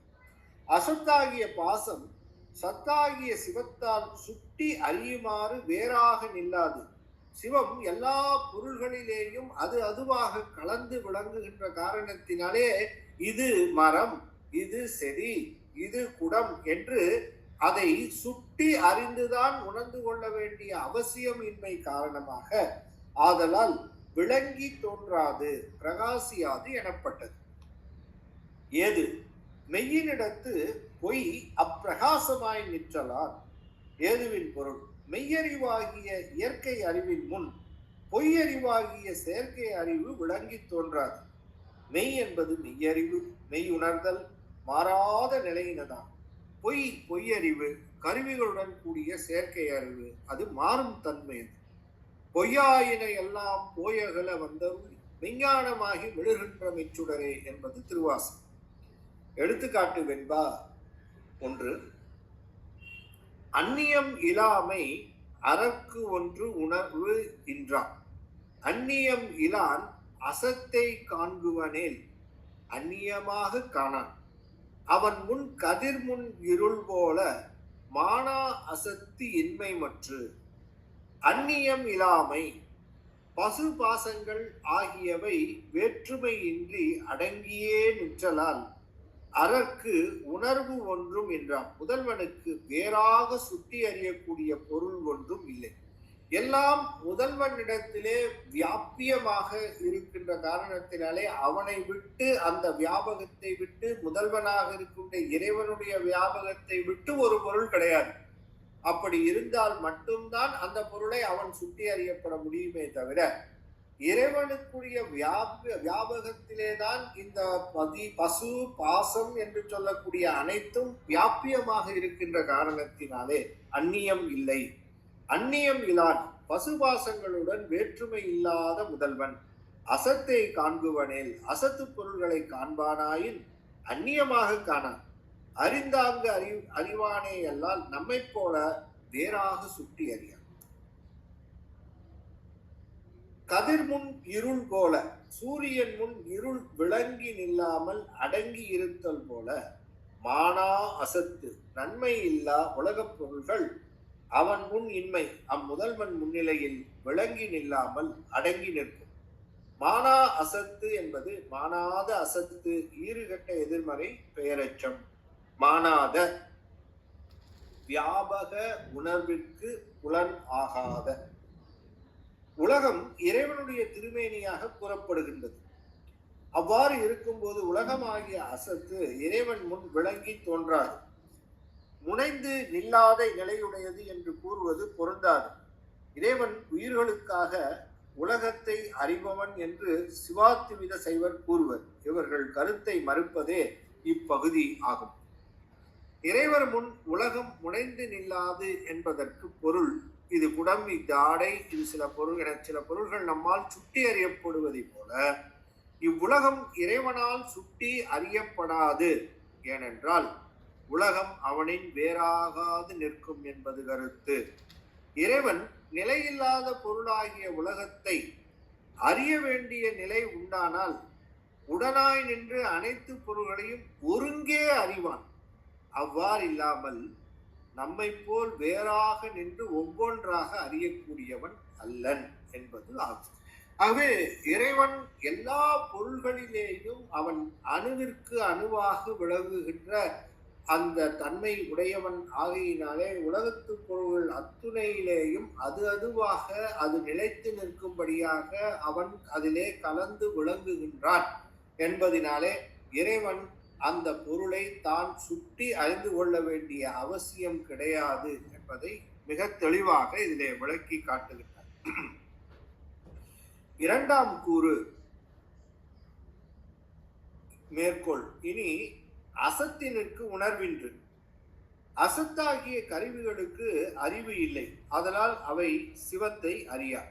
அசத்தாகிய பாசம் சத்தாகிய சிவத்தால் சுட்டி அறியுமாறு வேறாக நில்லாது. சிவம் எல்லா பொருள்களிலேயும் அது அதுவாக கலந்து விளங்குகின்ற காரணத்தினாலே இது மரம், இது செடி, இது குடம் என்று அதை சுட்டி அறிந்துதான் உணர்ந்து கொள்ள வேண்டிய அவசியம் இன்மை காரணமாக ஆதலால் விளங்கி தோன்றாது, பிரகாசியாது எனப்பட்டது. ஏது மெய்யினிடத்து பொய் அப்பிரகாசமாய் நிற்றலார். ஏதுவின் பொருள் மெய்யறிவாகிய இயற்கை அறிவின் முன் பொய்யறிவாகிய செயற்கை அறிவு விளங்கி தோன்றாது. மெய் என்பது மெய்யறிவு, மெய் உணர்தல் மாறாத நிலையினதான். பொய்யறிவு கருவிகளுடன் கூடிய செயற்கை அறிவு, அது மாறும் தன்மை. பொய்யாயின எல்லாம் போயகல வந்தருள் மெஞ்ஞானமாகி விழுகின்ற மெச்சுடரே என்பது திருவாசகம். எடுத்துக்காட்டு வெண்பா 1. அந்நியம் இலாமை அறக்கு ஒன்று உணர்வு இன்றான். அந்நியம் இலான் அசத்தை காண்குவனேல் அந்நியமாக காணான். அவன் முன் கதிர் முன் இருள் போல மானா அசத்து இன்மை மற்று. அந்நியம் இலாமை பசு பாசங்கள் ஆகியவை வேற்றுமையின்றி அடங்கியே நிற்றலால் அறற்கு உணர்வு ஒன்றும் என்றான். முதல்வனுக்கு வேறாக சுட்டி அறியக்கூடிய பொருள் ஒன்றும் இல்லை. எல்லாம் முதல்வனிடத்திலே வியாபியமாக இருக்கின்ற காரணத்தினாலே அவனை விட்டு, அந்த வியாபகத்தை விட்டு, முதல்வனாக இருக்கின்ற இறைவனுடைய வியாபகத்தை விட்டு ஒரு பொருள் கிடையாது. அப்படி இருந்தால் மட்டும்தான் அந்த பொருளை அவன் சுட்டி அறியப்பட முடியுமே தவிர இறைவனுக்குரிய வியாபகத்திலேதான் இந்த பசு பாசம் என்று சொல்லக்கூடிய அனைத்தும் வியாபியமாக இருக்கின்ற காரணத்தினாலே அந்நியம் இல்லை. அந்நியம் இல்லான் பசுபாசங்களுடன் வேற்றுமை இல்லாத முதல்வன் அசத்தை காண்குவனேல் அசத்து பொருள்களை காண்பானாயின் அந்நியமாக காணான். அறிந்தாங்கு அறிவானே அல்லால் நம்மை போல வேறாக சுட்டி அறியான். கதிர் முன் இருள் போல, சூரியன் முன் இருள் விளங்கி நில்லாமல் அடங்கி இருத்தல் போல மானா அசத்து நன்மை இல்லா உலகப் பொருள்கள் அவன் முன் இன்மை அம்முதல்வன் முன்னிலையில் விளங்கி நில்லாமல் அடங்கி நிற்கும். மானா அசத்து என்பது மானாத அசத்து, ஈறுகட்ட எதிர்மறை பெயரச்சம். மானாத வியாபக உணர்விற்கு புலன் ஆகாத. உலகம் இறைவனுடைய திருமேனியாக கூறப்படுகின்றது. அவ்வாறு இருக்கும்போது உலகமாகிய அசத்து இறைவன் முன் விளங்கி தோன்றாது. முனைந்து நில்லாத நிலையுடையது என்று கூறுவது பொருந்தாது. இறைவன் உயிர்களுக்காக உலகத்தை அறிபவன் என்று சிவாத்துவித சைவர் கூறுவர். இவர்கள் கருத்தை மறுப்பதே இப்பகுதி ஆகும். இறைவர் முன் உலகம் முனைந்து நில்லாது என்பதற்கு பொருள் இது குடம், இது ஆடை, இது சில பொருள்கள் நம்மால் சுட்டி அறியப்படுவதை போல இவ்வுலகம் இறைவனால் சுட்டி அறியப்படாது. ஏனென்றால் உலகம் அவனின் வேறாகாது நிற்கும் என்பது கருத்து. இறைவன் நிலையில்லாத பொருளாகிய உலகத்தை அறிய வேண்டிய நிலை உண்டானால் உடனாய் நின்று அனைத்து பொருள்களையும் ஒருங்கே அறிவான். அவ்வாறு இல்லாமல் நம்மை போல் வேறாக நின்று ஒவ்வொன்றாக அறியக்கூடியவன் அல்லன் என்பது ஆகும். ஆகவே இறைவன் எல்லா பொருள்களிலேயும் அவன் அணுவிற்கு அணுவாக விளங்குகின்ற அந்த தன்மை உடையவன் ஆகையினாலே உலகத்து பொருள்கள் அத்துணையிலேயும் அது அதுவாக அது நிலைத்து நிற்கும்படியாக அவன் அதிலே கலந்து விளங்குகின்றான் என்பதினாலே இறைவன் அந்த பொருளை தான் சுட்டி அறிந்து கொள்ள வேண்டிய அவசியம் கிடையாது என்பதை மிக தெளிவாக இதிலே விளக்கி காட்டுகின்றார். இரண்டாம் கூறு மேற்கோள். இனி அசத்தினுக்கு உணர்வின்று. அசத்தாகிய கருவிகளுக்கு அறிவு இல்லை, அதனால் அவை சிவத்தை அறியா.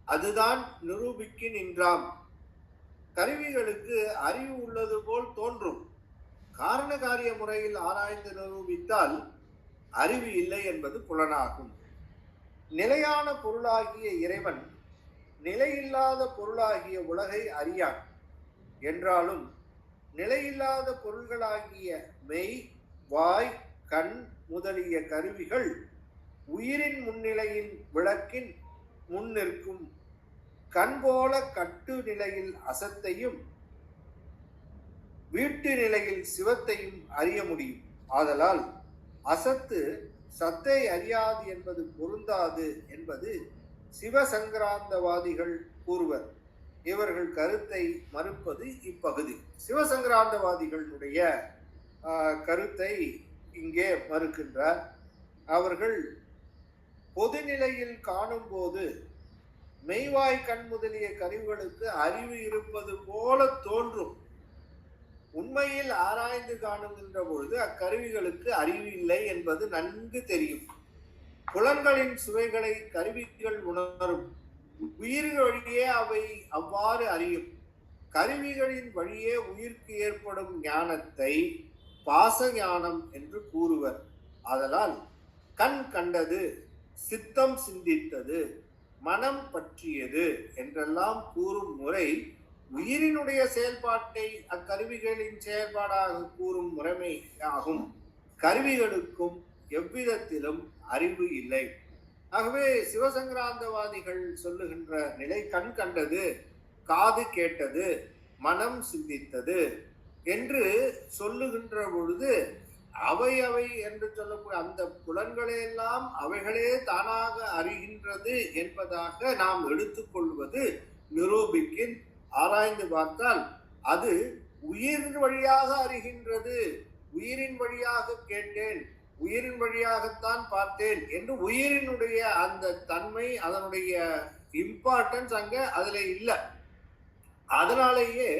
அதுதான் நிரூபிக்கின்றாம். கருவிகளுக்கு அறிவு உள்ளது போல் தோன்றும். காரண காரிய முறையில் ஆராய்ந்து நிரூபித்தால் அறிவு இல்லை என்பது புலனாகும். நிலையான பொருளாகிய இறைவன் நிலையில்லாத பொருளாகிய உலகை அறியான் என்றாலும் நிலையில்லாத பொருள்களாகிய மெய், வாய், கண் முதலிய கருவிகள் உயிரின் முன்னிலையில் விளக்கின் முன் நிற்கும். கண் போல கட்டு நிலையில் அசத்தையும் வீட்டு நிலையில் சிவத்தையும் அறிய முடியும். ஆதலால் அசத்து சத்தை அறியாது என்பது பொருந்தாது என்பது சிவசங்கராந்தவாதிகள் கூறுவர். இவர்கள் கருத்தை மறுப்பது இப்பகுதி. சிவசங்கராந்தவாதிகளுடைய கருத்தை இங்கே மறுக்கின்றார். அவர்கள் பொதுநிலையில் காணும் போது மெய்வாய் கண் முதலிய கருவிகளுக்கு அறிவு இருப்பது போல தோன்றும். உண்மையில் ஆராய்ந்து காணுகின்ற பொழுது அக்கருவிகளுக்கு அறிவு இல்லை என்பது நன்கு தெரியும். புலன்களின் சுவைகளை கருவிகள் உணரும். உயிர்கள் வழியே அவை அவ்வாறு அறியும். கருவிகளின் வழியே உயிர்க்கு ஏற்படும் ஞானத்தை பாச ஞானம் என்று கூறுவர். ஆதலால் கண் கண்டது, சித்தம் சிந்தித்தது, மனம் பற்றியது என்றெல்லாம் கூறும் முறை உயிரினுடைய செயல்பாட்டை அக்கருவிகளின் செயல்பாடாக கூறும் முறைமை ஆகும். கருவிகளுக்கும் எவ்விதத்திலும் அறிவு இல்லை. ஆகவே சிவசங்கராந்தவாதிகள் சொல்லுகின்ற நிலை கண் கண்டது, காது கேட்டது, மனம் சிந்தித்தது என்று சொல்லுகின்ற பொழுது அவை என்று சொல்லக்கூடிய அந்த புலன்களையெல்லாம் அவைகளே தானாக அறிகின்றது என்பதாக நாம் எடுத்துக்கொள்வது நிரூபிக்கின். ஆராய்ந்து பார்த்தால் அது உயிர் வழியாக அறிகின்றது. உயிரின் வழியாக கேட்டேன், உயிரின் வழியாகத்தான் பார்த்தேன் என்று உயிரினுடைய அந்த தன்மை, அதனுடைய இம்பார்ட்டன்ஸ் அங்க அதுல இல்லை. அதனாலேயே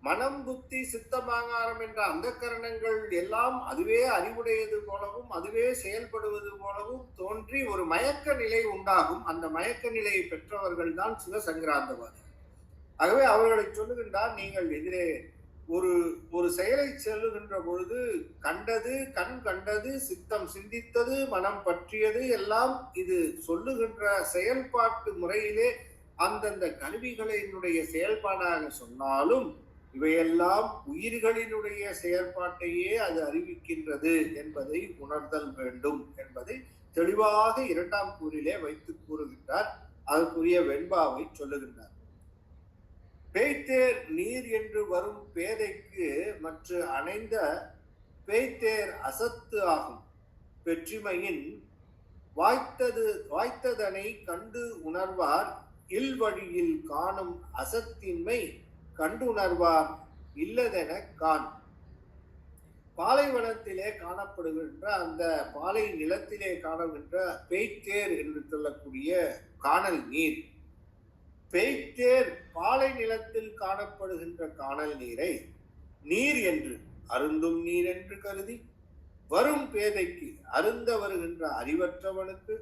மனம், புத்தி, சித்தமாங்காரம் என்ற அந்த கரணங்கள் எல்லாம் அதுவே அறிவுடையது போலவும் அதுவே செயல்படுவது போலவும் தோன்றி ஒரு மயக்க நிலை உண்டாகும். அந்த மயக்க நிலையை பெற்றவர்கள் தான் சிவசங்கராந்தவாதி. ஆகவே அவர்களை சொல்லுகின்றார், நீங்கள் எதிரே ஒரு செயலை செல்லுகின்ற பொழுது கண்டது, கண் கண்டது, சித்தம் சிந்தித்தது, மனம் பற்றியது எல்லாம் இது சொல்லுகின்ற செயல்பாட்டு முறையிலே அந்தந்த கருவிகளினுடைய செயல்பாடாக சொன்னாலும் இவையெல்லாம் உயிர்களினுடைய செயல்பாட்டையே அது அறிவிக்கின்றது என்பதை உணர்தல் வேண்டும் என்பதை தெளிவாக இரண்டாம் கூறிலே வைத்து கூறுகின்றார். அதற்குரிய வெண்பாவை சொல்லுகின்றார். பேய்த்தேர் நீர் என்று வரும் பேதைக்கு மற்ற அணைந்த பேய்த்தேர் அசத்து ஆகும். வெற்றிமையின் வாய்த்ததனை கண்டு உணர்வார் இல்வழியில் காணும் அசத்தின்மை கண்டுணர்வார் இல்லதென காண். பாலைவனத்திலே காணப்படுகின்ற அந்த பாலை நிலத்திலே காணுகின்ற பேய்த்தேர் என்று சொல்லக்கூடிய காணல் நீர், பேய்த்தேர் பாலை நிலத்தில் காணப்படுகின்ற காணல் நீரை நீர் என்று அருந்தும் நீர் என்று கருதி வரும் பேதைக்கு அருந்த வருகின்ற அறிவற்றவனுக்கு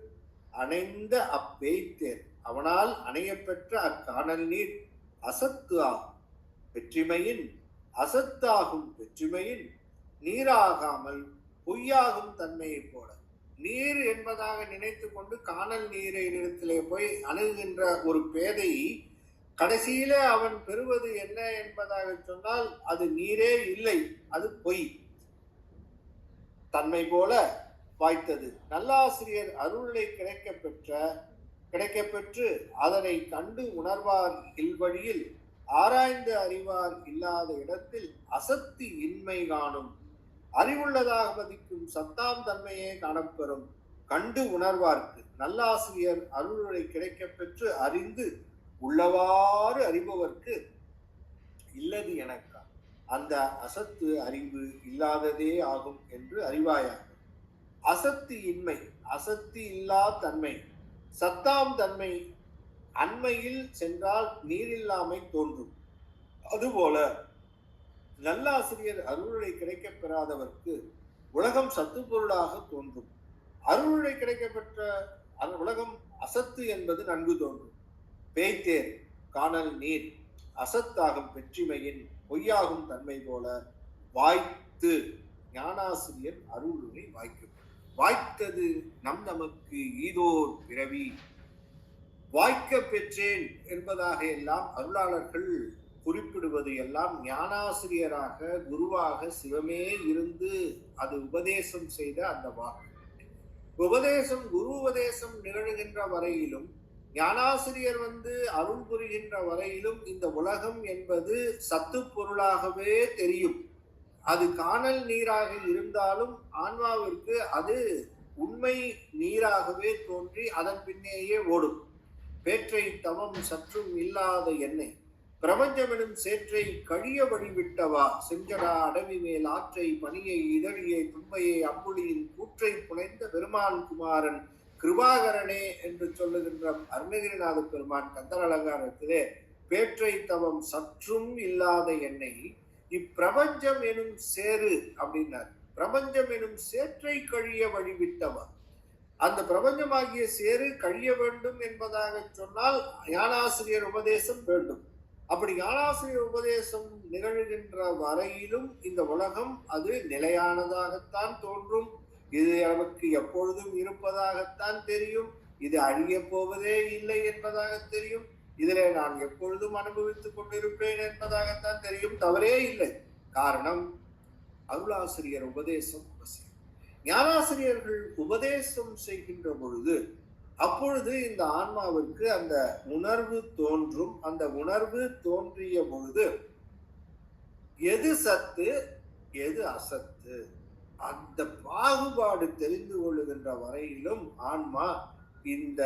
அணைந்த அப்பேய்த்தேர் அவனால் அணையப்பெற்ற அக்காணல் நீர் அசத்து ஆகும். வெற்றிமையின் அசத்தாகும் வெற்றிமையின் நீராகாமல் பொய்யாகும் தன்மையை போல நீர் என்பதாக நினைத்து கொண்டு காணல் நீரை நிலத்திலே போய் அணுகுகின்ற ஒரு பேதை கடைசியில அவன் பெறுவது என்ன என்பதாக சொன்னால் அது நீரே இல்லை, அது பொய் தன்மை போல வாய்த்தது. நல்லாசிரியர் அருளை கிடைக்கப்பெற்று அதனை கண்டு உணர்வார் இல்வழியில் ஆராய்ந்து அறிவார் இல்லாத இடத்தில் அசத்து இன்மை காணும். அறிவுள்ளதாக மதிக்கும் சத்தாம் தன்மையே காணப்பெறும். கண்டு உணர்வார்க்கு நல்லாசிரியர் அருளுரை கிடைக்கப்பெற்று அறிந்து உள்ளவாறு அறிபவர்க்கு இல்லது எனக்கா அந்த அசத்து அறிவு இல்லாததே ஆகும் என்று அறிவாயாக. அசத்து இன்மை, அசத்து இல்லா தன்மை, சத்தாம் தன்மை அண்மையில் சென்றால் நீரில்லாமை தோன்றும். அதுபோல நல்லாசிரியர் அருளுரை கிடைக்கப் பெறாதவர்க்கு உலகம் சத்து பொருளாக தோன்றும். அருளுரை கிடைக்கப்பெற்ற உலகம் அசத்து என்பது நன்கு தோன்றும். பேய்த்தேர் காணல் நீர் அசத்தாகும் வெற்றிமையின் பொய்யாகும் தன்மை போல வாய்த்து ஞானாசிரியர் அருளுரை வாய்க்கும். வாய்த்தது நமக்கு ஈதோர் பிறவி, வாய்க்க பெற்றேன் என்பதாக எல்லாம் அருளாளர்கள் குறிப்பிடுவது எல்லாம் ஞானாசிரியராக குருவாக சிவமே இருந்து அது உபதேசம் செய்த அந்த வாக்கு. உபதேசம் குரு உபதேசம் நிகழ்கின்ற வரையிலும் ஞானாசிரியர் அருள் புரிகின்ற வரையிலும் இந்த உலகம் என்பது சத்து பொருளாகவே தெரியும். அது காணல் நீராக இருந்தாலும் ஆன்மாவிற்கு அது உண்மை நீராகவே தோன்றி அதன் பின்னேயே ஓடும். பேற்றை தவம் சற்றும் இல்லாத என்னை பிரபஞ்சமெனும் சேற்றை கழிய வழிவிட்டவா, செஞ்சடா அடவி மேல் ஆற்றை பணியை இதழியை துன்பையை அம்புலியின் கூற்றை புனைந்த பெருமான் குமாரன் கிருபாகரனே என்று சொல்லுகின்ற அருணகிரிநாத பெருமான் கந்தர் அலங்காரத்திலே பேற்றை தவம் சற்றும் இல்லாத என்னை இப்பிரபஞ்சம் எனும் சேரு அப்படின்னார். பிரபஞ்சம் எனும் சேற்றை கழிய வழிவிட்டவா, அந்த பிரபஞ்சமாகிய சேரு கழிய வேண்டும் என்பதாக சொன்னால் ஞானாசிரியர் உபதேசம் வேண்டும். அப்படி ஞானாசிரியர் உபதேசம் நிகழ்கின்ற வரையிலும் இந்த உலகம் அது நிலையானதாகத்தான் தோன்றும். இது நமக்கு எப்பொழுதும் இருப்பதாகத்தான் தெரியும். இது அழிய போவதே இல்லை என்பதாக தெரியும். இதிலே நான் எப்பொழுதும் அனுபவித்துக் கொண்டிருப்பேன் என்பதாகத்தான் தெரியும். தவறே இல்லை. காரணம் அருளாசிரியர் உபதேசம் அவசியம். ஞானாசிரியர்கள் உபதேசம் செய்கின்ற பொழுது அப்பொழுது இந்த ஆன்மாவிற்கு அந்த உணர்வு தோன்றும். அந்த உணர்வு தோன்றிய பொழுது எது சத்து எது அசத்து அந்த பாகுபாடு தெரிந்து கொள்ளுகின்ற வரையிலும் ஆன்மா இந்த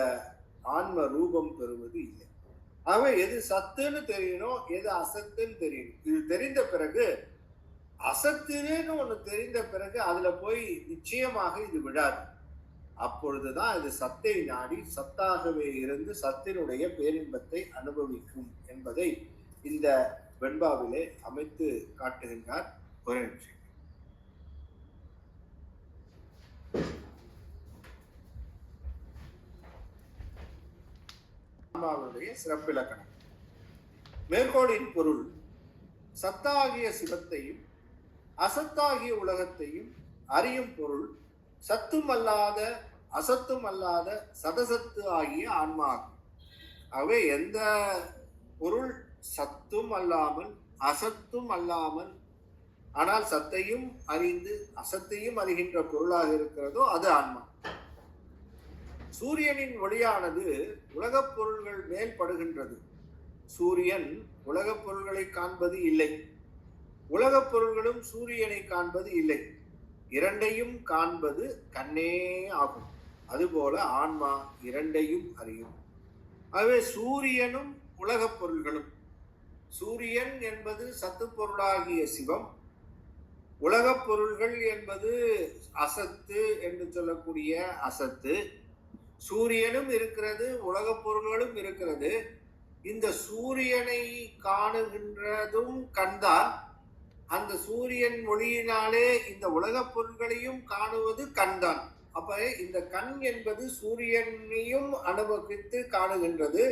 ஆன்ம ரூபம் பெறுவது இல்லை. ஆகவே எது சத்துன்னு தெரியணும், எது அசத்துன்னு தெரியணும். இது தெரிந்த பிறகு அசத்துன்னு ஒண்ணு தெரிந்த பிறகு அதுல போய் நிச்சயமாக இது விழாது. அப்பொழுதுதான் இது சத்தை நாடி சத்தாகவே இருந்து சத்தினுடைய பேரின்பத்தை அனுபவிக்கும் என்பதை இந்த வெண்பாவிலே அமைத்து காட்டுகின்றார். ஒரு நிமிஷம். ஆன்மாவுடைய சிறப்பிலக்கணம். மேற்கோளின் பொருள் சத்தாகிய சிவத்தையும் அசத்தாகிய உலகத்தையும் அறியும் பொருள் சத்தும் அல்லாத அசத்தும் அல்லாத சதசத்து ஆகிய ஆன்மா. ஆகவே எந்த பொருள் சத்தும் அல்லாமல் அசத்தும் அல்லாமல் ஆனால் சத்தையும் அறிந்து அசத்தையும் அறிகின்ற பொருளாக இருக்கிறதோ அது ஆன்மா. சூரியனின் ஒளியானது உலகப் பொருள்கள் மேல் படுகின்றது. சூரியன் உலகப் பொருள்களை காண்பது இல்லை, உலகப் பொருள்களும் சூரியனை காண்பது இல்லை. இரண்டையும் காண்பது கண்ணே ஆகும். அதுபோல ஆன்மா இரண்டையும் அறியும். ஆகவே சூரியனும் உலகப் பொருள்களும், சூரியன் என்பது சத்து பொருளாகிய சிவம், உலகப் பொருள்கள் என்பது அசத்து என்று சொல்லக்கூடிய அசத்து. சூரியனும் இருக்கிறது, உலகப் பொருள்களும் இருக்கிறது. இந்த சூரியனை காணுகின்றதும் கண்தான். அந்த சூரியன் ஒளியினாலே இந்த உலகப் பொருள்களையும் காணுவது கண்தான். அப்ப இந்த கண் என்பது சூரியனையும் அனுபவித்து காணுகின்றது,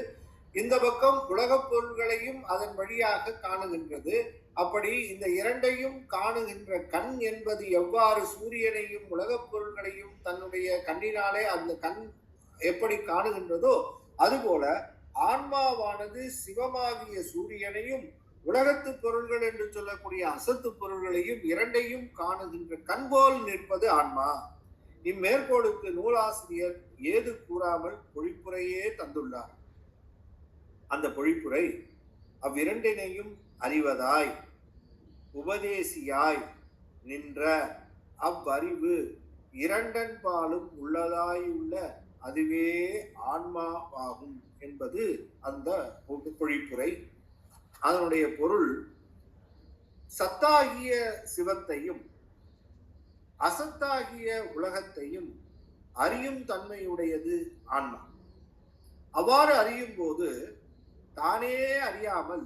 இந்த பக்கம் உலகப் பொருள்களையும் அதன் வழியாக காணுகின்றது. அப்படி இந்த இரண்டையும் காணுகின்ற கண் என்பது எவ்வாறு சூரியனையும் உலகப் பொருள்களையும் தன்னுடைய கண்ணினாலே அந்த கண் எப்படி காணுகின்றதோ அதுபோல ஆன்மாவானது சிவமாகிய சூரியனையும் உலகத்து பொருள்கள் என்று சொல்லக்கூடிய அசத்து பொருள்களையும் இரண்டையும் காணுகின்ற கண்போல் நிற்பது ஆன்மா. இம்மேற்கோளுக்கு நூலாசிரியர் ஏது கூறாமல் பொழிப்புரையே தந்துள்ளார். அந்த பொழிப்புரை அவ்விரண்டினையும் அறிவதாய் உபதேசியாய் நின்ற அவ்வறிவு இரண்டன் பாலும் உள்ளதாய் உள்ள அதுவே ஆன்மாவாகும் என்பது அந்த பொழிப்புரை. அதனுடைய பொருள் சத்தாகிய சிவத்தையும் அசத்தாகிய உலகத்தையும் அறியும் தன்மையுடையது ஆன்மா. அவ்வாறு அறியும் போது தானே அறியாமல்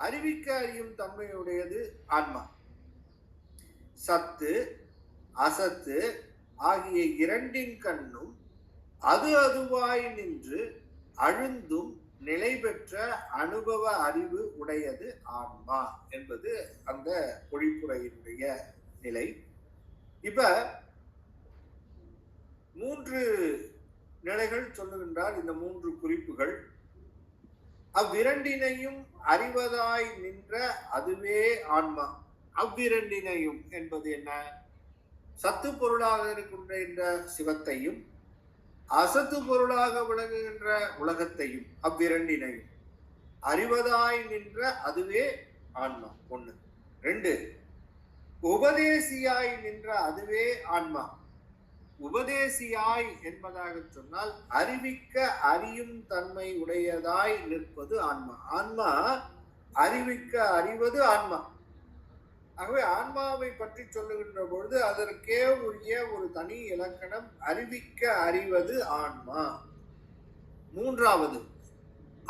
அறிவிக்க அறியும் தன்மையுடையது ஆன்மா. சத்து அசத்து ஆகிய இரண்டின் கண்ணும் அது அதுவாய் நின்று அழுந்தும் நிலை பெற்ற அனுபவ அறிவு உடையது ஆன்மா என்பது அந்த பொழிப்புரையினுடைய நிலை. இப்ப 3 நிலைகள் சொல்லுகின்றார். இந்த 3 குறிப்புகள் அவ்விரண்டினையும் அறிவதாய் நின்ற அதுவே ஆன்மா. அவ்விரண்டினையும் என்பது என்ன? சத்து பொருளாக இருக்கின்ற இந்த சிவத்தையும் அசத்து பொருளாக விளங்குகின்ற உலகத்தையும் அவ்விரண்டினையும் அறிவதாய் நின்ற அதுவே ஆன்மா. 1. 2. உபதேசியாய் நின்ற அதுவே ஆன்மா. உபதேசியாய் என்பதாக சொன்னால் அறிவிக்க அறியும் தன்மை உடையதாய் நிற்பது ஆன்மா. ஆன்மா அறிவிக்க அறிவது ஆன்மா. ஆகவே ஆன்மாவை பற்றி சொல்லுகின்ற பொழுது அதற்கே உரிய ஒரு தனி இலக்கணம், அறிவிக்க அறிவது ஆன்மா. 3வது,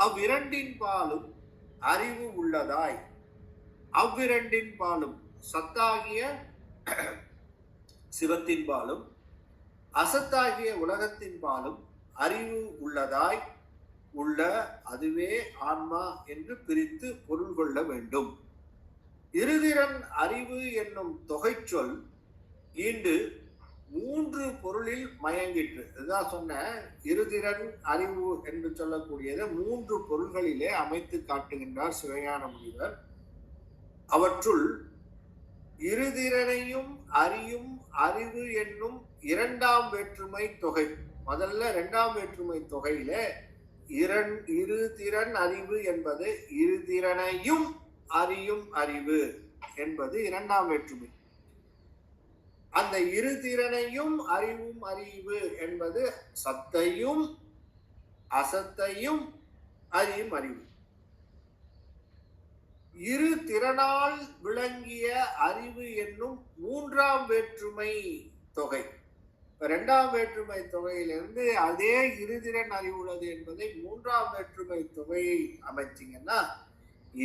அவ்விரண்டின் பாலும் அறிவு உள்ளதாய். அவ்விரண்டின் பாலும் சத்தாகிய சிவத்தின் பாலும் அசத்தாகிய உலகத்தின் பாலும் அறிவு உள்ளதாய் உள்ள அதுவே ஆன்மா என்று பிரித்து பொருள் கொள்ள வேண்டும். இருதிறன் அறிவு என்னும் தொகைச்சொல் ஈண்டு 3 பொருளில் மயங்கிற்று. இதுதான் சொன்ன, இருதிறன் அறிவு என்று சொல்லக்கூடியது 3 பொருள்களிலே அமைத்து காட்டுகின்றார் சிவஞான முனிவர். அவற்றுள் இருதிறனையும் அறியும் அறிவு என்னும் 2ஆம் வேற்றுமை தொகை. முதல்ல 2ஆம் வேற்றுமை தொகையில இருதிறன் அறிவு என்பது இருதிறனையும் அறியும் அறிவு என்பது 2ஆம் வேற்றுமை. அந்த இருதிறனையும் அறிவும் அறிவு என்பது சத்தையும் அசத்தையும் அறியும் அறிவு. இரு திறனால் விளங்கிய அறிவு என்னும் 3ஆம் வேற்றுமை தொகை. 2ஆம் வேற்றுமை தொகையிலிருந்து அதே இருதிறன் அறிவு உள்ளது என்பதை 3ஆம் வேற்றுமை தொகையை அமைச்சிங்கன்னா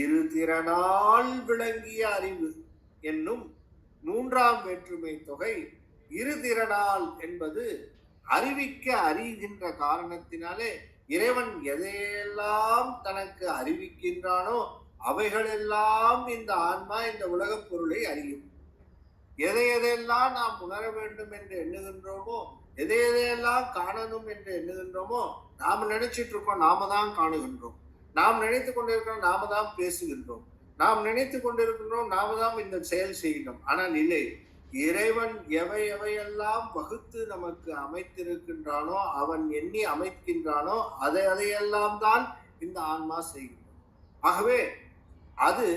இருதிறனால் விளங்கிய அறிவு என்னும் 3ஆம் வேற்றுமை தொகை இருதிறனால் என்பது அறிவிக்க அறிகின்ற காரணத்தினாலே இறைவன் எதையெல்லாம் தனக்கு அறிவிக்கின்றானோ அவைகளெல்லாம் இந்த ஆன்மா இந்த உலகப் பொருளை அறியும். எதையெல்லாம் நாம் உணர வேண்டும் என்று எண்ணுகின்றோமோ, எதையெல்லாம் காணணும் என்று எண்ணுகின்றோமோ, நாம் நினைச்சிட்டு இருக்கோம் நாம தான் காணுகின்றோம், நாம் நினைத்து கொண்டிருக்கிறோம் நாம தான் பேசுகின்றோம், நாம் நினைத்து கொண்டிருக்கின்றோம் நாம தான் இந்த செயல் செய்கின்றோம். ஆனால் இல்லை, இறைவன் எவையெல்லாம் வகுத்து நமக்கு அமைத்திருக்கின்றானோ, அவன் எண்ணி அமைக்கின்றானோ அதையெல்லாம் தான் இந்த ஆன்மா செய்கின்றோம். ஆகவே அது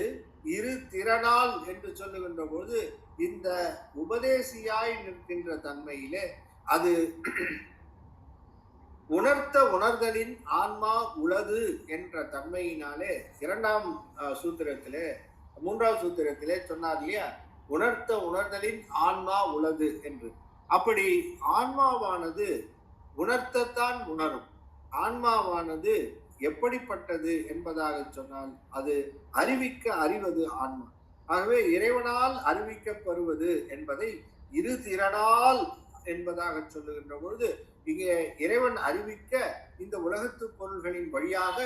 இரு திறனால் என்று சொல்லுகின்ற போது இந்த உபதேசியாய் நிற்கின்ற தன்மையிலே அது உணர்த்த உணர்தலின் ஆன்மா உளது என்ற தன்மையினாலே 2ஆம் சூத்திரத்திலே 3ஆம் சூத்திரத்திலே சொன்னார் இல்லையா, உணர்த்த உணர்தலின் ஆன்மா உளது என்று. அப்படி ஆன்மாவானது உணர்த்தத்தான் உணரும். ஆன்மாவானது எப்படிப்பட்டது என்பதாக சொன்னால் அது அறிவிக்க அறிவது ஆன்மா. ஆகவே இறைவனால் அறிவிக்கப்படுவது என்பதை இரு திறனால் என்பதாக சொல்லுகின்ற பொழுது இங்கே இறைவன் அறிவிக்க இந்த உலகத்து பொருள்களின் வழியாக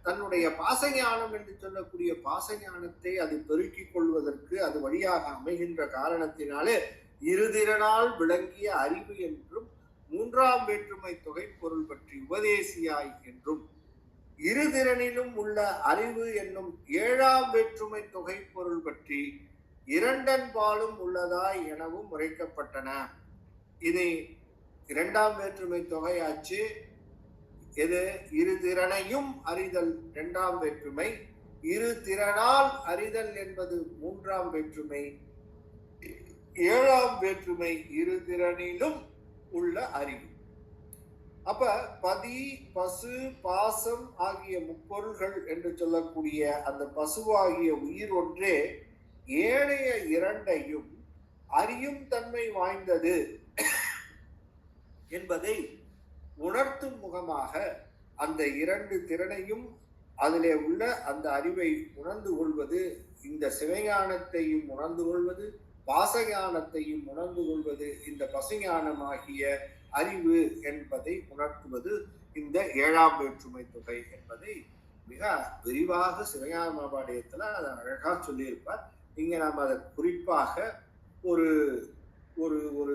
தன்னுடைய பாசஞானம் என்று சொல்லக்கூடிய பாசஞானத்தை அது பெருக்கிக் கொள்வதற்கு அது வழியாக அமைகின்ற காரணத்தினாலே இருதிறனால் விளங்கிய அறிவு என்றும் 3ஆம் வேற்றுமை தொகை பொருள் பற்றி உபதேசியாய் என்றும் இருதிறனிலும் உள்ள அறிவு என்னும் 7ஆம் வேற்றுமை தொகை பொருள் பற்றி 2 பாலும் உள்ளதாய் எனவும் உரைக்கப்பட்டன. இதை 2ஆம் வேற்றுமை தொகையாச்சு. எது? இருதிறனையும் அறிதல் 2ஆம் வேற்றுமை, இரு திறனால் அறிதல் என்பது 3ஆம் வேற்றுமை, 7ஆம் வேற்றுமை இருதிறனிலும் உள்ள அறிவு. அப்ப பதி, பசு, பாசம் ஆகிய முப்பொருள்கள் என்று சொல்லக்கூடிய அந்த பசுவாகிய உயிர் ஒன்றே ஏனைய 2ஐயும் அறியும் தன்மை வாய்ந்தது என்பதை உணர்த்தும் முகமாக அந்த 2 திறனையும் அதிலே உள்ள அந்த அறிவை உணர்ந்து கொள்வது, இந்த சிவஞானத்தையும் உணர்ந்து கொள்வது, பாசஞானத்தையும் உணர்ந்து கொள்வது, இந்த பசுஞானமாகிய அறிவு என்பதை உணர்த்துவது இந்த ஏழாம் வேற்றுமை தொகை என்பதை மிக விரிவாக சிவஞான மகாபாடியத்துல அதை அழகா சொல்லியிருப்பார். இங்க நாம் அதை குறிப்பாக ஒரு ஒரு ஒரு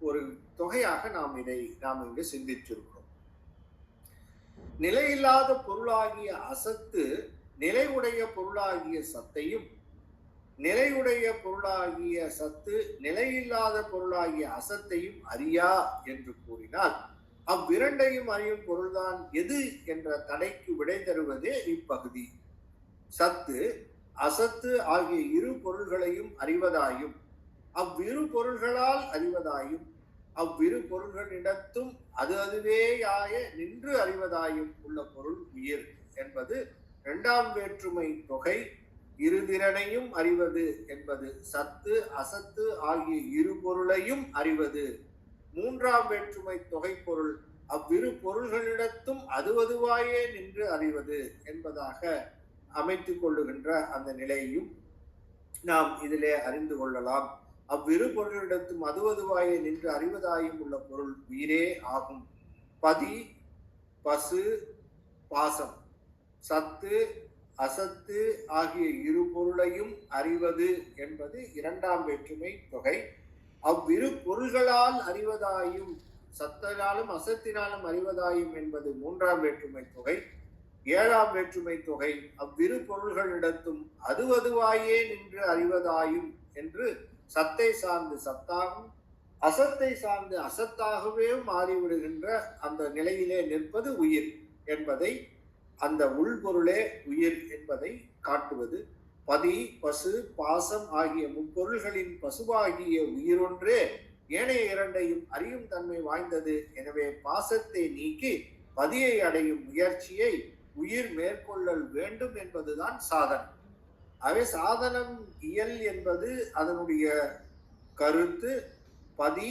ஒரு தொகையாக நாம் இங்கு சிந்திச்சிருக்கிறோம். நிலையில்லாத பொருளாகிய அசத்து நிலையுடைய பொருளாகிய சத்தையும், நிலையுடைய பொருளாகிய சத்து நிலையில்லாத பொருளாகிய அசத்தையும் அறியா என்று கூறினால், அவ்விரண்டையும் அறியும் பொருள்தான் எது என்ற தடைக்கு விடை தருவதே இப்பகுதி. சத்து அசத்து ஆகிய இரு பொருள்களையும் அறிவதாயும், அவ்விரு பொருள்களால் அறிவதாயும், அவ்விரு பொருள்களிடத்தும் அதுவேயாய நின்று அறிவதாயும் உள்ள பொருள் உயிர் என்பது இரண்டாம் வேற்றுமை தொகை. இருதிறனையும் அறிவது என்பது சத்து அசத்து ஆகிய இரு பொருளையும் அறிவது. மூன்றாம் வேற்றுமை தொகை பொருள் அவ்விரு பொருள்களிடத்தும் அதுவாயே நின்று அறிவது என்பதாக அமைத்துக் கொள்ளுகின்ற அந்த நிலையையும் நாம் இதிலே அறிந்து கொள்ளலாம். அவ்விரு பொருளிடத்தும் அதுவாயே நின்று அறிவதாயும் உள்ள பொருள் உயிரே ஆகும். பதி பசு பாசம் சத்து அசத்து ஆகிய இரு பொருளையும் அறிவது என்பது இரண்டாம் வேற்றுமை தொகை. அவ்விரு பொருள்களால் அறிவதாயும் சத்தினாலும் அசத்தினாலும் அறிவதாயும் என்பது மூன்றாம் வேற்றுமை தொகை. ஏழாம் வேற்றுமை தொகை அவ்விரு பொருள்களிடத்தும் அதுவாயே நின்று அறிவதாயும் என்று சத்தை சார்ந்து சத்தாகும், அசத்தை சார்ந்து அசத்தாகவே மாறிவிடுகின்ற அந்த நிலையிலே நிற்பது உயிர் என்பதை, அந்த உள்பொருளே உயிர் என்பதை காட்டுவது. பதி பசு பாசம் ஆகிய முப்பொருள்களின் பசுவாகிய உயிரொன்றே ஏனைய இரண்டையும் அறியும் தன்மை வாய்ந்தது. எனவே பாசத்தை நீக்கி பதியை அடையும் முயற்சியை உயிர் மேற்கொள்ளல் வேண்டும் என்பதுதான் சாதனம். ஆகவே சாதனம் இயல் என்பது அதனுடைய கருத்து. பதி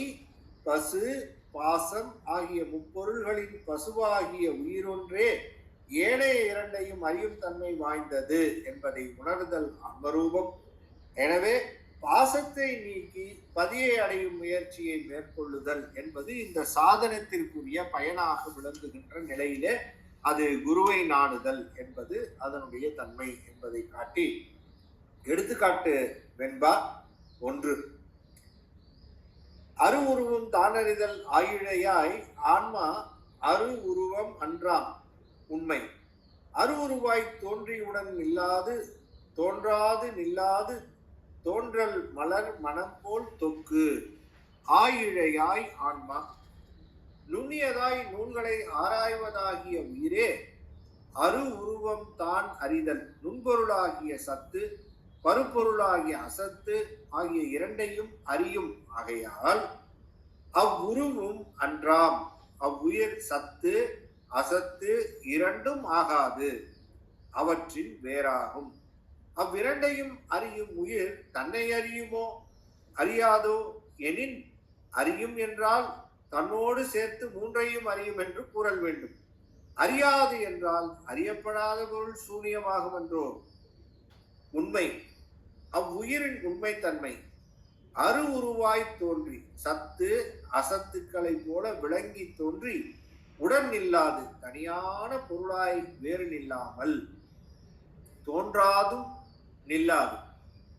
பசு பாசம் ஆகிய முப்பொருள்களின் பசுவாகிய உயிரொன்றே ஏனைய இரண்டையும் அறியும் தன்மை வாய்ந்தது என்பதை உணர்தல் அம்மரூபம். எனவே பாசத்தை நீக்கி பதியை அடையும் முயற்சியை மேற்கொள்ளுதல் என்பது இந்த சாதனத்திற்குரிய பயனாக விளங்குகின்ற நிலையிலே அது குருவை நாடுதல் என்பது அதனுடைய தன்மை என்பதை காட்டி, எடுத்துக்காட்டு வெண்பா 1. அரு உருவம் தானறிதல் ஆயிழையாய் ஆன்மா அரு உருவம் அன்றாம் உண்மை. அரு உருவாய் தோன்றியுடன் இல்லாது தோன்றாது நில்லாது தோன்றல் மலர் மனம் போல் தொக்கு. ஆயிழையாய் ஆன்மா நுண்ணியதாய் நூல்களை ஆராய்வதாகிய உயிரே அரு உருவம் தான் அறிதல். நுண்பொருளாகிய சத்து பருப்பொருளாகிய அசத்து ஆகிய இரண்டையும் அறியும் ஆகையால் அவ்வுருவும் அன்றாம். அவ்வுயிர் சத்து அசத்து இரண்டும் ஆகாது, அவற்றின் வேறாகும். அவ்விரண்டையும் அறியும் உயிர் தன்னை அறியுமோ அறியாதோ எனின், அறியும் என்றால் தன்னோடு சேர்த்து மூன்றையும் அறியும் என்று கூறல் வேண்டும். அறியாது என்றால் அறியப்படாத பொருள் சூனியமாகும் என்றோ. உண்மை அவ்வுயிரின் உண்மைத்தன்மை அரு உருவாய் தோன்றி சத்து அசத்துக்களை போல விளங்கி தோன்றி உடன் நில்லாது தனியான பொருளாய் வேறு நில்லாமல், தோன்றாதும் நில்லாது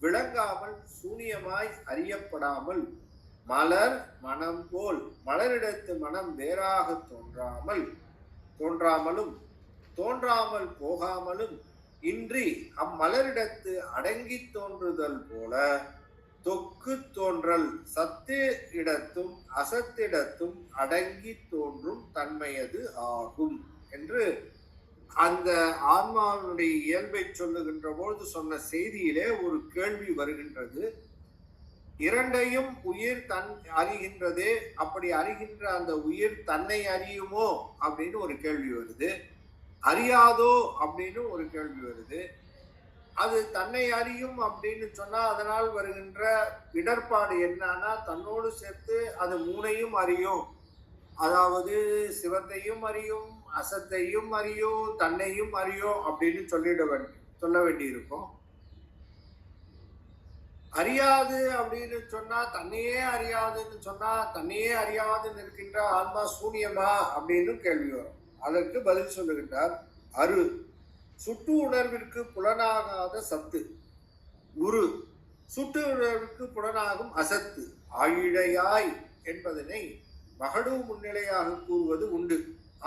விளங்காமல் சூனியமாய் அறியப்படாமல், மலர் மனம் போல் மலரிடத்து மனம் வேறாக தோன்றாமலும் தோன்றாமல் போகாமலும் இன்றி அம்மலரிடத்து அடங்கி தோன்றுதல் போல தொக்கு தோன்றல் சத்து இடத்தும் அசத்திடத்தும் அடங்கி தோன்றும் தன்மையது ஆகும் என்று அந்த ஆன்மாவினுடைய இயல்பை சொல்லுகின்ற பொழுது சொன்ன செய்தியிலே ஒரு கேள்வி வருகின்றது. இரண்டையும் உயிர் தன் அறிகின்றதே, அப்படி அறிகின்ற அந்த உயிர் தன்னை அறியுமோ அப்படின்னு ஒரு கேள்வி வருது. அறியாதோ அப்படின்னு ஒரு கேள்வி வருது. அது தன்னை அறியும் அப்படின்னு சொன்னா அதனால் வருகின்ற இடர்பாடு என்னன்னா, தன்னோடு சேர்த்து அது மூணையும் அறியும். அதாவது சிவத்தையும் அறியும், அசத்தையும் அறியும், தன்னையும் அறியும் அப்படின்னு சொல்ல வேண்டியிருக்கும். அறியாது அப்படின்னு சொன்னா, தன்னையே அறியாதுன்னு சொன்னா, தன்னையே அறியாது நிற்கின்ற ஆன்மா சூனியமா அப்படின்னு கேள்வி வரும். அதற்கு பதில் சொல்லுகின்றார். அரு சுட்டு உணர்விற்கு புலனாகாத சத்து, உரு சுட்டு உணர்விற்கு புலனாகும் அசத்து, ஆயிழையாய் என்பதனை மகடு முன்னிலையாக கூறுவது உண்டு.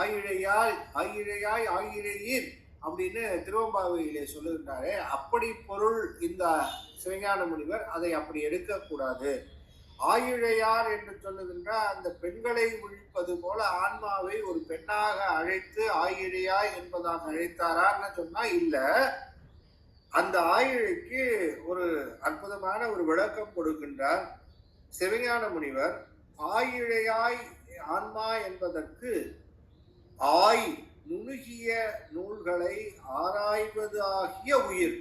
ஆயிழையாய் ஆயிழையாய் ஆயிழையீர் அப்படின்னு திருவம்பாவையிலே சொல்லுகின்றாரே, அப்படி பொருள் இந்த சிவஞான முனிவர் அதை அப்படி எடுக்கக்கூடாது. ஆயிழையார் என்று சொல்லுகின்ற அந்த பெண்களை ஒழிப்பது போல ஆன்மாவை ஒரு பெண்ணாக அழைத்து ஆயிழையாய் என்பதாக அழைத்தாரான்னு சொன்னா இல்ல. அந்த ஆயிழைக்கு ஒரு அற்புதமான ஒரு விளக்கம் கொடுக்கின்றார் சிவஞான முனிவர். ஆயிழையாய் ஆன்மா என்பதற்கு ஆய் நுணுகிய நூல்களை ஆராய்வது ஆகிய உயிர்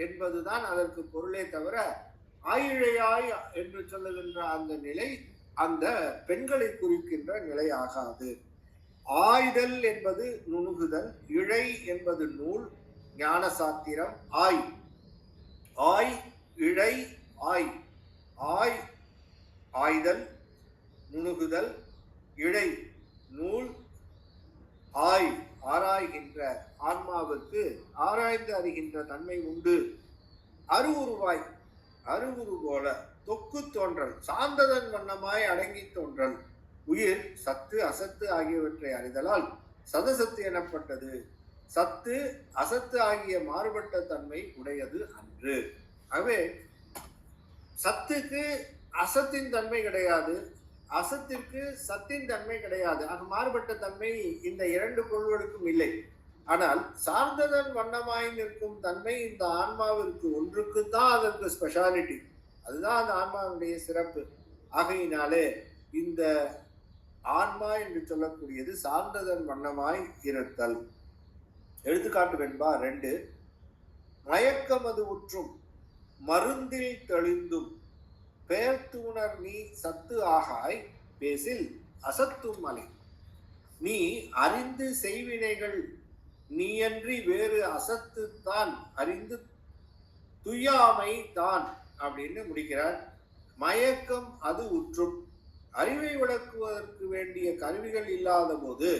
என்பதுதான் அதற்கு பொருளே தவிர, ஆயிழையாய் என்று சொல்லுகின்ற அந்த நிலை அந்த பெண்களை குறிக்கின்ற நிலை ஆகாது. ஆய்தல் என்பது நுணுகுதல், இழை என்பது நூல், ஞான சாத்திரம். ஆய் ஆய் இழை ஆய் ஆய் ஆய்தல், நுணுகுதல், இழை நூல், ஆய் ஆராய்கின்ற ஆன்மாவுக்கு ஆராய்ந்து அறிகின்ற தன்மை உண்டு. அருவுருவாய் அருவுரு போல தொக்கு தோன்றல், சார்ந்ததன் வண்ணமாய் அடங்கி தோன்றல், உயிர் சத்து அசத்து ஆகியவற்றை அறிதலால் சதசத்து எனப்பட்டது. சத்து அசத்து ஆகிய மாறுபட்ட தன்மை உடையது அன்று. ஆகவே சத்துக்கு அசத்தின் தன்மை கிடையாது, அசத்திற்கு சத்தின் தன்மை கிடையாது. அது மாறுபட்ட தன்மை இந்த இரண்டு பொருள்களுக்கும் இல்லை. ஆனால் சார்ந்ததன் வண்ணமாய் நிற்கும் தன்மை இந்த ஆன்மாவிற்கு ஒன்றுக்குத்தான் அதற்கு ஸ்பெஷாலிட்டி. அதுதான் அந்த ஆன்மாவுடைய சிறப்பு. ஆகையினாலே இந்த ஆன்மா என்று சொல்லக்கூடியது சார்ந்ததன் வண்ணமாய் இருத்தல். எடுத்துக்காட்டு வெண்பா 2. மயக்கமது உற்றும் மருந்தில் தெளிந்தும் பெயர்த்துணர் நீ சத்து ஆகாய் பேசில் அசத்தும் மலை. நீ அறிந்து செய்வினைகள் நீயன்றி வேறு அசத்து தான் அறிந்து துய்யாமை தான் அப்படின்னு முடிக்கிறார். மயக்கம் அது உற்றும், அறிவை விளக்குவதற்கு வேண்டிய கருவிகள் இல்லாத போது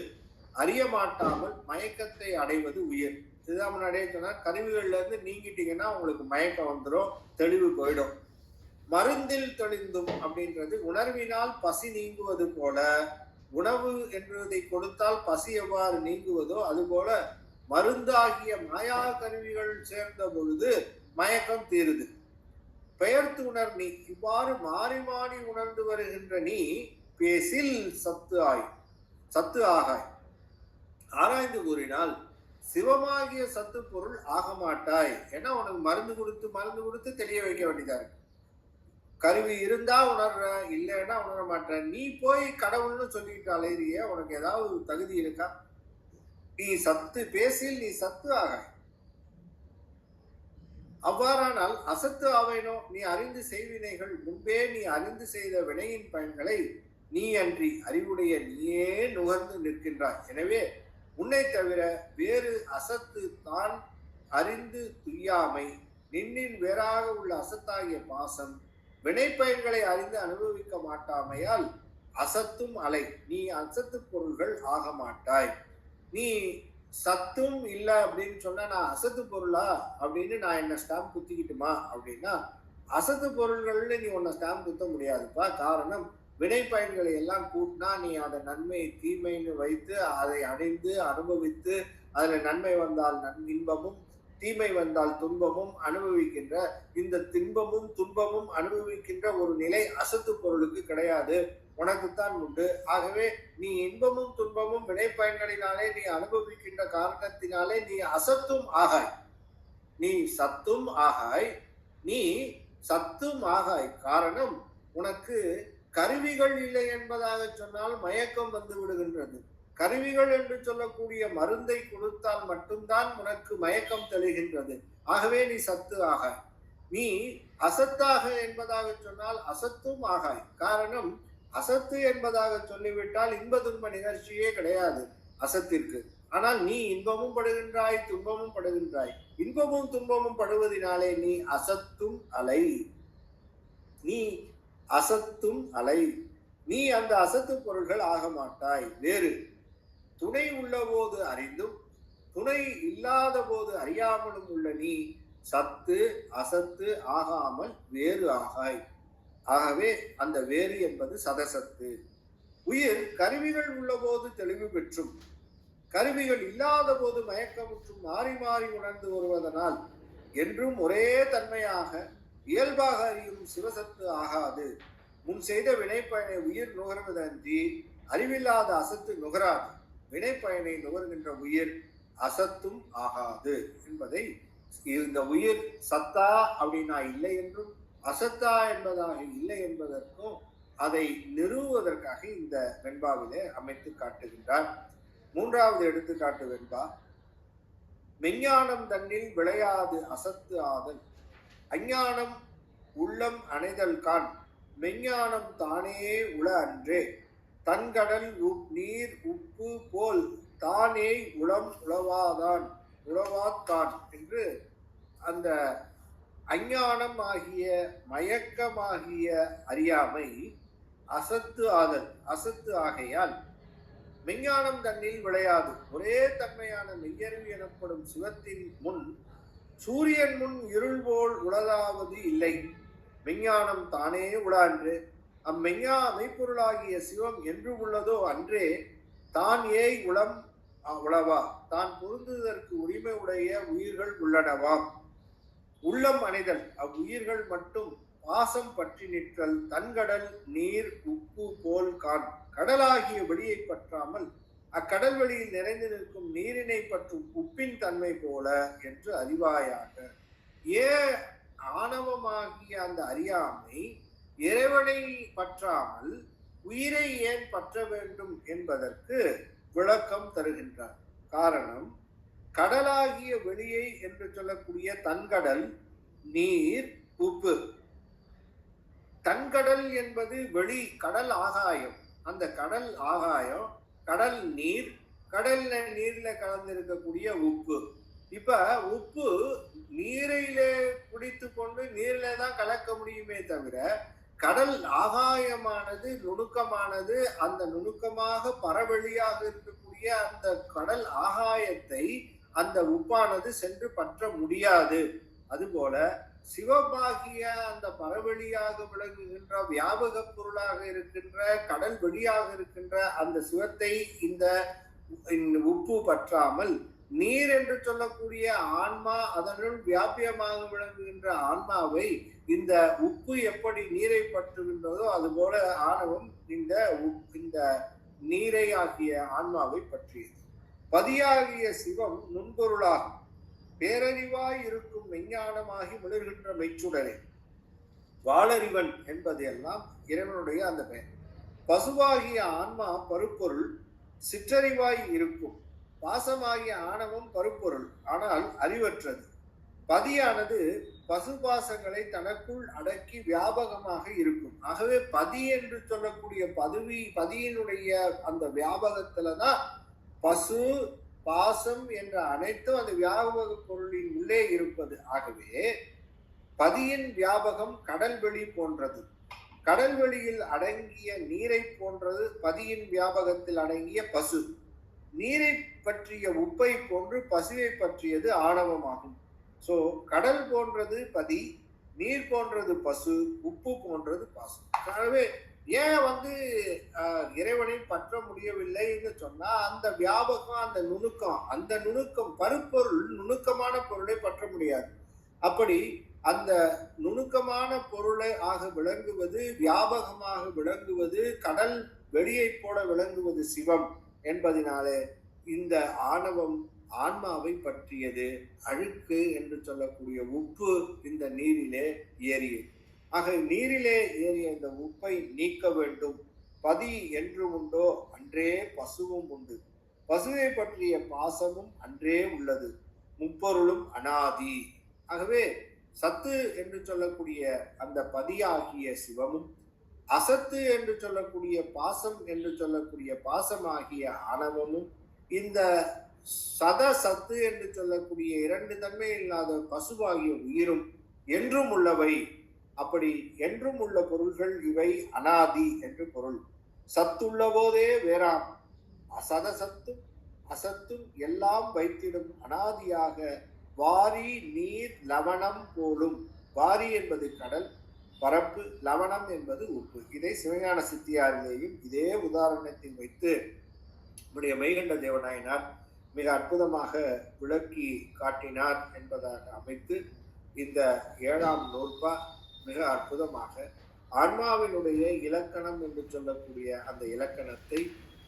அறிய மாட்டாமல் மயக்கத்தை அடைவது உயிர். இதுதான் முன்னாடியே சொன்னார். கருவிகள்ல இருந்து நீங்கிட்டீங்கன்னா உங்களுக்கு மயக்கம் வந்துடும், தெளிவு போயிடும். மருந்தில் தெளிந்தும் அப்படின்றது உணர்வினால் பசி நீங்குவது போல, உணவு என்பதை கொடுத்தால் பசி எவ்வாறு நீங்குவதோ அதுபோல மருந்தாகிய மாயா கருவிகள் சேர்ந்த பொழுது மயக்கம் தீருது. பெயர்த்து உணர் நீ, இவ்வாறு மாறி மாறி உணர்ந்து வருகின்ற நீ பேசில் சத்து ஆகாய். ஆராய்ந்து கூறினால் சிவமாகிய சத்து பொருள் ஆக மாட்டாய். ஏன்னா உனக்கு மருந்து கொடுத்து தெரிய வைக்க வேண்டியதா இருக்கு. கருவி இருந்தா உணர்ற, இல்லைன்னா உணர மாட்டேன். நீ போய் கடவுள்னு சொல்லிட்டு அலையிறிய, உனக்கு ஏதாவது தகுதி இருக்கா? நீ சத்து பேசில் நீ சத்து ஆகாய். அவ்வாறானால் அசத்து ஆவேனோ? நீ அறிந்து செய்வினைகள் முன்பே நீ அறிந்து செய்த வினையின் பயன்களை நீ அன்றி அறிவுடைய நீயே நுகர்ந்து நிற்கின்றாய். எனவே உன்னை தவிர வேறு அசத்து தான் அறிந்து துய்யாமை, நின்னின் வேறாக உள்ள அசத்தாகிய பாசம் வினைப்பயன்களை அறிந்து அனுபவிக்க மாட்டாமையால் அசத்தும் அலை, நீ அசத்து பொருள்கள் ஆக மாட்டாய். நீ சத்தும் இல்லை அப்படின்னு சொன்னா நான் அசத்து பொருளா அப்படின்னு நான் என்ன ஸ்டாம்ப் குத்திக்கிட்டுமா அப்படின்னா, அசத்து பொருள்கள்னு நீ உன்னை ஸ்டாம்ப் குத்த முடியாதுப்பா. காரணம், வினை பயன்களை எல்லாம் கூட்டினா நீ அதை நன்மை தீமைன்னு வைத்து அதை அடைந்து அனுபவித்து அதுல நன்மை வந்தால் இன்பமும் தீமை வந்தால் துன்பமும் அனுபவிக்கின்ற, இந்த துன்பமும் துன்பமும் அனுபவிக்கின்ற ஒரு நிலை அசத்து பொருளுக்கு கிடையாது, உனக்குத்தான் உண்டு. ஆகவே நீ இன்பமும் துன்பமும் வினை பயன்களினாலே நீ அனுபவிக்கின்ற காரணத்தினாலே நீ அசத்தும் ஆகாய், நீ சத்தும் ஆகாய், நீ சத்தும் ஆகாய். காரணம், உனக்கு கருவிகள் இல்லை என்பதாக சொன்னால் மயக்கம் வந்து விடுகின்றது. கருவிகள் என்று சொல்லக்கூடிய மருந்தை கொடுத்தால் மட்டும்தான் உனக்கு மயக்கம் தெளிகின்றது. ஆகவே நீ சத்து ஆகாய். நீ அசத்தாக என்பதாக சொன்னால் அசத்தும் ஆகாய். காரணம், அசத்து என்பதாக சொல்லிவிட்டால் இன்ப துன்ப நிகழ்ச்சியே கிடையாது அசத்திற்கு. ஆனால் நீ இன்பமும் படுகின்றாய் துன்பமும் படுகின்றாய். இன்பமும் துன்பமும் படுவதனாலே நீ அசத்தும் அலை. நீ அசத்தும் அலை, நீ அந்த அசத்து பொருள்கள் ஆக மாட்டாய். வேறு துணை உள்ள போது அறிந்தும் துணை இல்லாத போது அறியாமலும் உள்ள நீ சத்து அசத்து ஆகாமல் வேறு ஆகாய். ஆகவே அந்த வேறு என்பது சதசத்து. உயிர் கருவிகள் உள்ள போது தெளிவு பெற்றும் கருவிகள் இல்லாத போது மயக்கமுற்றும் மாறி மாறி உணர்ந்து வருவதனால் என்றும் ஒரே தன்மையாக இயல்பாக அறியும் சிவசத்து ஆகாது. முன் செய்த வினைப்பயனை உயிர் நுகர்வதன்றி அறிவில்லாத அசத்து நுகராது. வினைப்பயனை நுகர்கின்ற உயிர் அசத்தும் ஆகாது என்பதை, இந்த உயிர் சத்தா அப்படின்னா இல்லை என்றும் அசத்தா என்பதாக இல்லை என்பதற்கும் அதை நிறுவுவதற்காக இந்த வெண்பாவிலே அமைத்து காட்டுகின்றார். மூன்றாவது எடுத்துக்காட்டு வெண்பா. மெஞ்ஞானம் தன்னில் விளையாது அசத்து ஆதல், அஞ்ஞானம் உள்ளம் அணைதல் கான், மெஞ்ஞானம் தானே உள அன்றே, தன்கடல் நீர் உப்பு போல் தானே உளம் உளவாத்தான் என்று அந்த அஞ்ஞானம் ஆகிய மயக்கமாகிய அறியாமை அசத்து ஆதல், அசத்து ஆகையால் மெஞ்ஞானம் தன்னில் விளையாது. ஒரே தன்மையான மெய்யறிவு எனப்படும் சிவத்தின் முன் சூரியன் முன் இருள் போல் உளதாவது இல்லை. மெஞ்ஞானம் தானே உளான்று மெய்ப்பொருளாகிய சிவம் என்று உள்ளதோ அன்றே தான் ஏய் உளம் உளவா, தான் பொருந்துவதற்கு உரிமை உடைய உயிர்கள் உள்ளனவாம். உள்ளம் அணைதல் அவ்வுயிர்கள் மட்டும் பாசம் பற்றி நிற்றல், தன்கடல் நீர் உப்பு போல் கான், கடலாகிய வெளியை பற்றாமல் அக்கடல் வெளியில் நிறைந்து நிற்கும் நீரினை பற்றும் உப்பின் தன்மை போல என்று அறிவாயாக. ஆணவமாகிய அந்த அறியாமை இறைவனை பற்றாமல் உயிரை ஏன் பற்ற வேண்டும் என்பதற்கு விளக்கம் தருகின்றார். காரணம், கடலாகிய வெளியை என்று சொல்லக்கூடிய தன்கடல் நீர் உப்பு. தன்கடல் என்பது வெளி கடல் ஆகாயம். அந்த கடல் ஆகாயம், கடல் நீர், கடல்ல நீர்ல கலந்திருக்கக்கூடிய உப்பு. இப்ப உப்பு நீரிலே குடித்து கொண்டு நீரில தான் கலக்க முடியுமே தவிர, கடல் ஆகாயமானது நுணுக்கமானது. அந்த நுணுக்கமாக பரவெளியாக இருக்கக்கூடிய அந்த கடல் ஆகாயத்தை அந்த உப்பானது சென்று பற்ற முடியாது. அதுபோல சிவமாகிய அந்த பரவெளியாக விளங்குகின்ற வியாபக பொருளாக இருக்கின்ற கடல் வெளியாக இருக்கின்ற அந்த சிவத்தை இந்த உப்பு பற்றாமல் நீர் என்று சொல்லக்கூடிய ஆன்மா, அதனுள் வியாபியமாக விளங்குகின்ற ஆன்மாவை இந்த உப்பு எப்படி நீரை பற்றுகின்றதோ அதுபோல ஆணவம் இந்த நீரை ஆகிய ஆன்மாவை பற்றியது. பதியாகிய சிவம் நுண்பொருளாகும். பேரறிவாய் இருக்கும் மெஞ்ஞானமாகி மிளர்கின்ற மெய்ச்சுடரே. வாளறிவன் என்பது எல்லாம் இறைவனுடைய அந்த பெயர். பசுவாகிய ஆன்மா பருப்பொருள், சிற்றறிவாய் இருக்கும். பாசமாகிய ஆணவம் பருப்பொருள், ஆனால் அறிவற்றது. பதியானது பசுபாசங்களை தனக்குள் அடக்கி வியாபகமாக இருக்கும். ஆகவே பதி என்று சொல்லக்கூடிய பதியினுடைய அந்த வியாபகத்துலதான் பசு பாசம் என்ற அனைத்தும் அந்த வியாபக பொருளின் உள்ளே இருப்பது. ஆகவே பதியின் வியாபகம் கடல் வெளி போன்றது. கடல் வெளியில் அடங்கிய நீரை போன்றது பதியின் வியாபகத்தில் அடங்கிய பசு. நீரை பற்றிய உப்பை போன்று பசுவை பற்றியது ஆணவமாகும். சோ கடல் போன்றது பதி, நீர் போன்றது பசு, உப்பு போன்றது பாசம். ஆகவே ஏன் இறைவனை பற்ற முடியவில்லைன்னு சொன்னா, அந்த வியாபகம், அந்த நுணுக்கம் பருப்பொருள் நுணுக்கமான பொருளை பற்ற முடியாது. அப்படி அந்த நுணுக்கமான பொருளை ஆக விளங்குவது, வியாபகமாக விளங்குவது, கடல் வெளியை போல விளங்குவது சிவம் என்பதனாலே இந்த ஆணவம் ஆன்மாவை பற்றியது. அழுக்கு என்று சொல்லக்கூடிய உப்பு இந்த நீரிலே ஏறியது. ஆக நீரிலே ஏறிய இந்த உப்பை நீக்க வேண்டும். பதி என்று உண்டோ அன்றே பசுவும் உண்டு. பசுவை பற்றிய பாசமும் அன்றே உள்ளது. முப்பொருளும் அனாதி. ஆகவே சத்து என்று சொல்லக்கூடிய அந்த பதியாகிய சிவமும், அசத்து என்று சொல்லக்கூடிய பாசம் என்று சொல்லக்கூடிய பாசமாகிய ஆணவமும், இந்த சத்து என்று சொல்லக்கூடிய இரண்டு தன்மை இல்லாத பசுவாகிய உயிரும் என்றும் உள்ளவை. அப்படி என்றும் உள்ள பொருள்கள் இவை அனாதி என்று பொருள். சத்துள்ள போதே வேறாம் அசதசத்தும் அசத்தும் எல்லாம் வைத்திடும் அனாதியாக வாரி நீர் லவணம் போலும். வாரி என்பது கடல் பரப்பு, லவணம் என்பது உப்பு. இதை சிவஞான சித்தியாரிலேயும் இதே உதாரணத்தை வைத்து நம்முடைய மெய்கண்ட தேவநாயனார் மிக அற்புதமாக விளக்கி காட்டினார் என்பதாக அமைத்து இந்த 7ஆம் நூற்பா மிக அற்புதமாக ஆன்மாவினுடைய இலக்கணம் என்று சொல்லக்கூடிய அந்த இலக்கணத்தை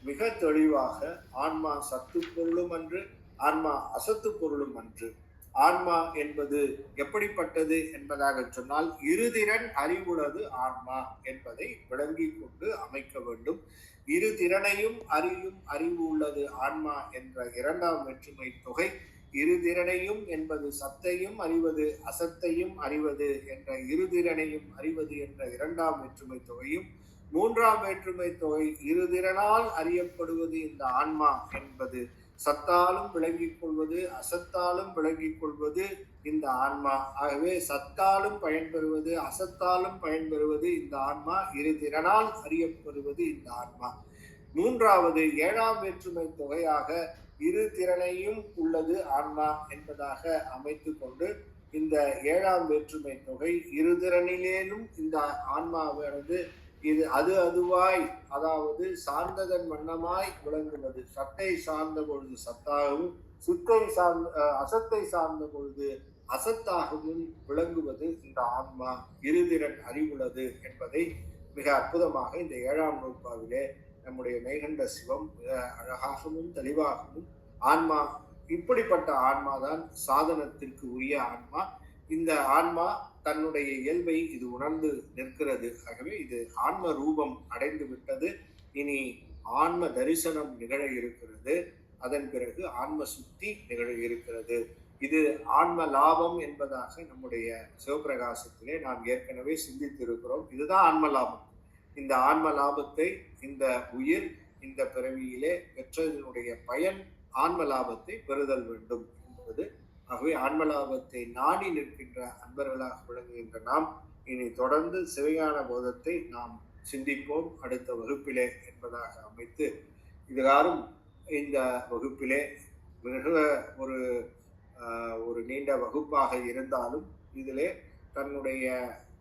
மிக தெளிவாக ஆன்மா சத்து பொருளும் அன்று, ஆன்மா அசத்து பொருளும் அன்று, ஆன்மா என்பது எப்படிப்பட்டது என்பதாக சொன்னால் இருதிறன் அறிவுள்ளது ஆன்மா என்பதை விளங்கி கொண்டு அமைக்க வேண்டும். இரு திறனையும் அறியும் அறிவு உள்ளது ஆன்மா என்ற 2ஆம் வேற்றுமை தொகை, இருதிறனையும் என்பது சத்தையும் அறிவது அசத்தையும் அறிவது என்ற இருதிறனையும் அறிவது என்ற 2ஆம் வேற்றுமை தொகையும், 3ஆம் வேற்றுமை தொகை இருதிறனால் அறியப்படுவது இந்த ஆன்மா என்பது சத்தாலும் விளங்கிக் கொள்வது அசத்தாலும் விளங்கிக் கொள்வது இந்த ஆன்மா. ஆகவே சத்தாலும் பயன்பெறுவது அசத்தாலும் பயன்பெறுவது இந்த ஆன்மா, இருதிறனால் அறியப்படுவது இந்த ஆன்மா. 3வது 7ஆம் வேற்றுமை தொகையாக இரு திறனையும் உள்ளது ஆன்மா என்பதாக அமைத்து கொண்டு இந்த 7ஆம் வேற்றுமை தொகை இருதிறனிலேனும் இந்த ஆன்மாவானது இது அதுவாய், அதாவது சார்ந்ததன் வண்ணமாய் விளங்குவது. சத்தை சார்ந்த பொழுது சத்தாகவும், சுத்தை அசத்தை சார்ந்த பொழுது அசத்தாகவும் விளங்குவது இந்த ஆன்மா, இருதிறன் அறிவுள்ளது என்பதை மிக அற்புதமாக இந்த 7ஆம் நூற்பாவிலே நம்முடைய மெய்கண்ட சிவம் மிக அழகாகவும் தெளிவாகவும் ஆன்மா இப்படிப்பட்ட ஆன்மாதான் சாதனத்திற்கு உரிய ஆன்மா. இந்த ஆன்மா தன்னுடைய இயல்பை இது உணர்ந்து நிற்கிறது. ஆகவே இது ஆன்ம ரூபம் அடைந்து விட்டது. இனி ஆன்ம தரிசனம் நிகழ இருக்கிறது. அதன் பிறகு ஆன்ம சுத்தி நிகழ இருக்கிறது. இது ஆன்ம லாபம் என்பதாக நம்முடைய சிவபிரகாசத்திலே நாம் ஏற்கனவே சிந்தித்திருக்கிறோம். இதுதான் ஆன்ம லாபம். இந்த ஆன்ம லாபத்தை இந்த உயிர் இந்த பிறவியிலே பெற்றதனுடைய பயன் ஆன்ம லாபத்தை பெறுதல் வேண்டும் என்பது. ஆகவே ஆன்ம லாபத்தை நாடி நிற்கின்ற அன்பர்களாக விளங்குகின்ற நாம் இனி தொடர்ந்து சிவஞான போதத்தை நாம் சிந்திப்போம் அடுத்த வகுப்பிலே என்பதாக அமைத்து, இதுகாரும் இந்த வகுப்பிலே மிக ஒரு நீண்ட வகுப்பாக இருந்தாலும் இதிலே தன்னுடைய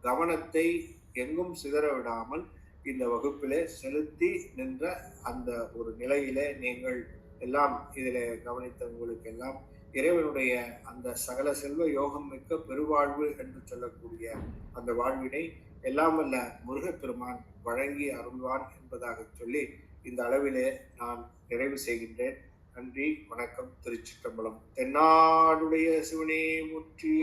கவனத்தை எங்கும் சிதற விடாமல் இந்த வகுப்பிலே செலுத்தி நின்ற அந்த ஒரு நிலையிலே நீங்கள் எல்லாம் இதிலே கவனித்த உங்களுக்கு எல்லாம் இறைவனுடைய அந்த சகல செல்வ யோகம் மிக்க பெருவாழ்வு என்று சொல்லக்கூடிய அந்த வாழ்வினை எல்லாம் வல்ல முருகப்பெருமான் வழங்கி அருள்வான் என்பதாக சொல்லி இந்த அளவிலே நான் நிறைவு செய்கின்றேன். நன்றி, வணக்கம். திருச்சிற்றம்பலம். தென்னாடுடைய சிவனே முற்றி.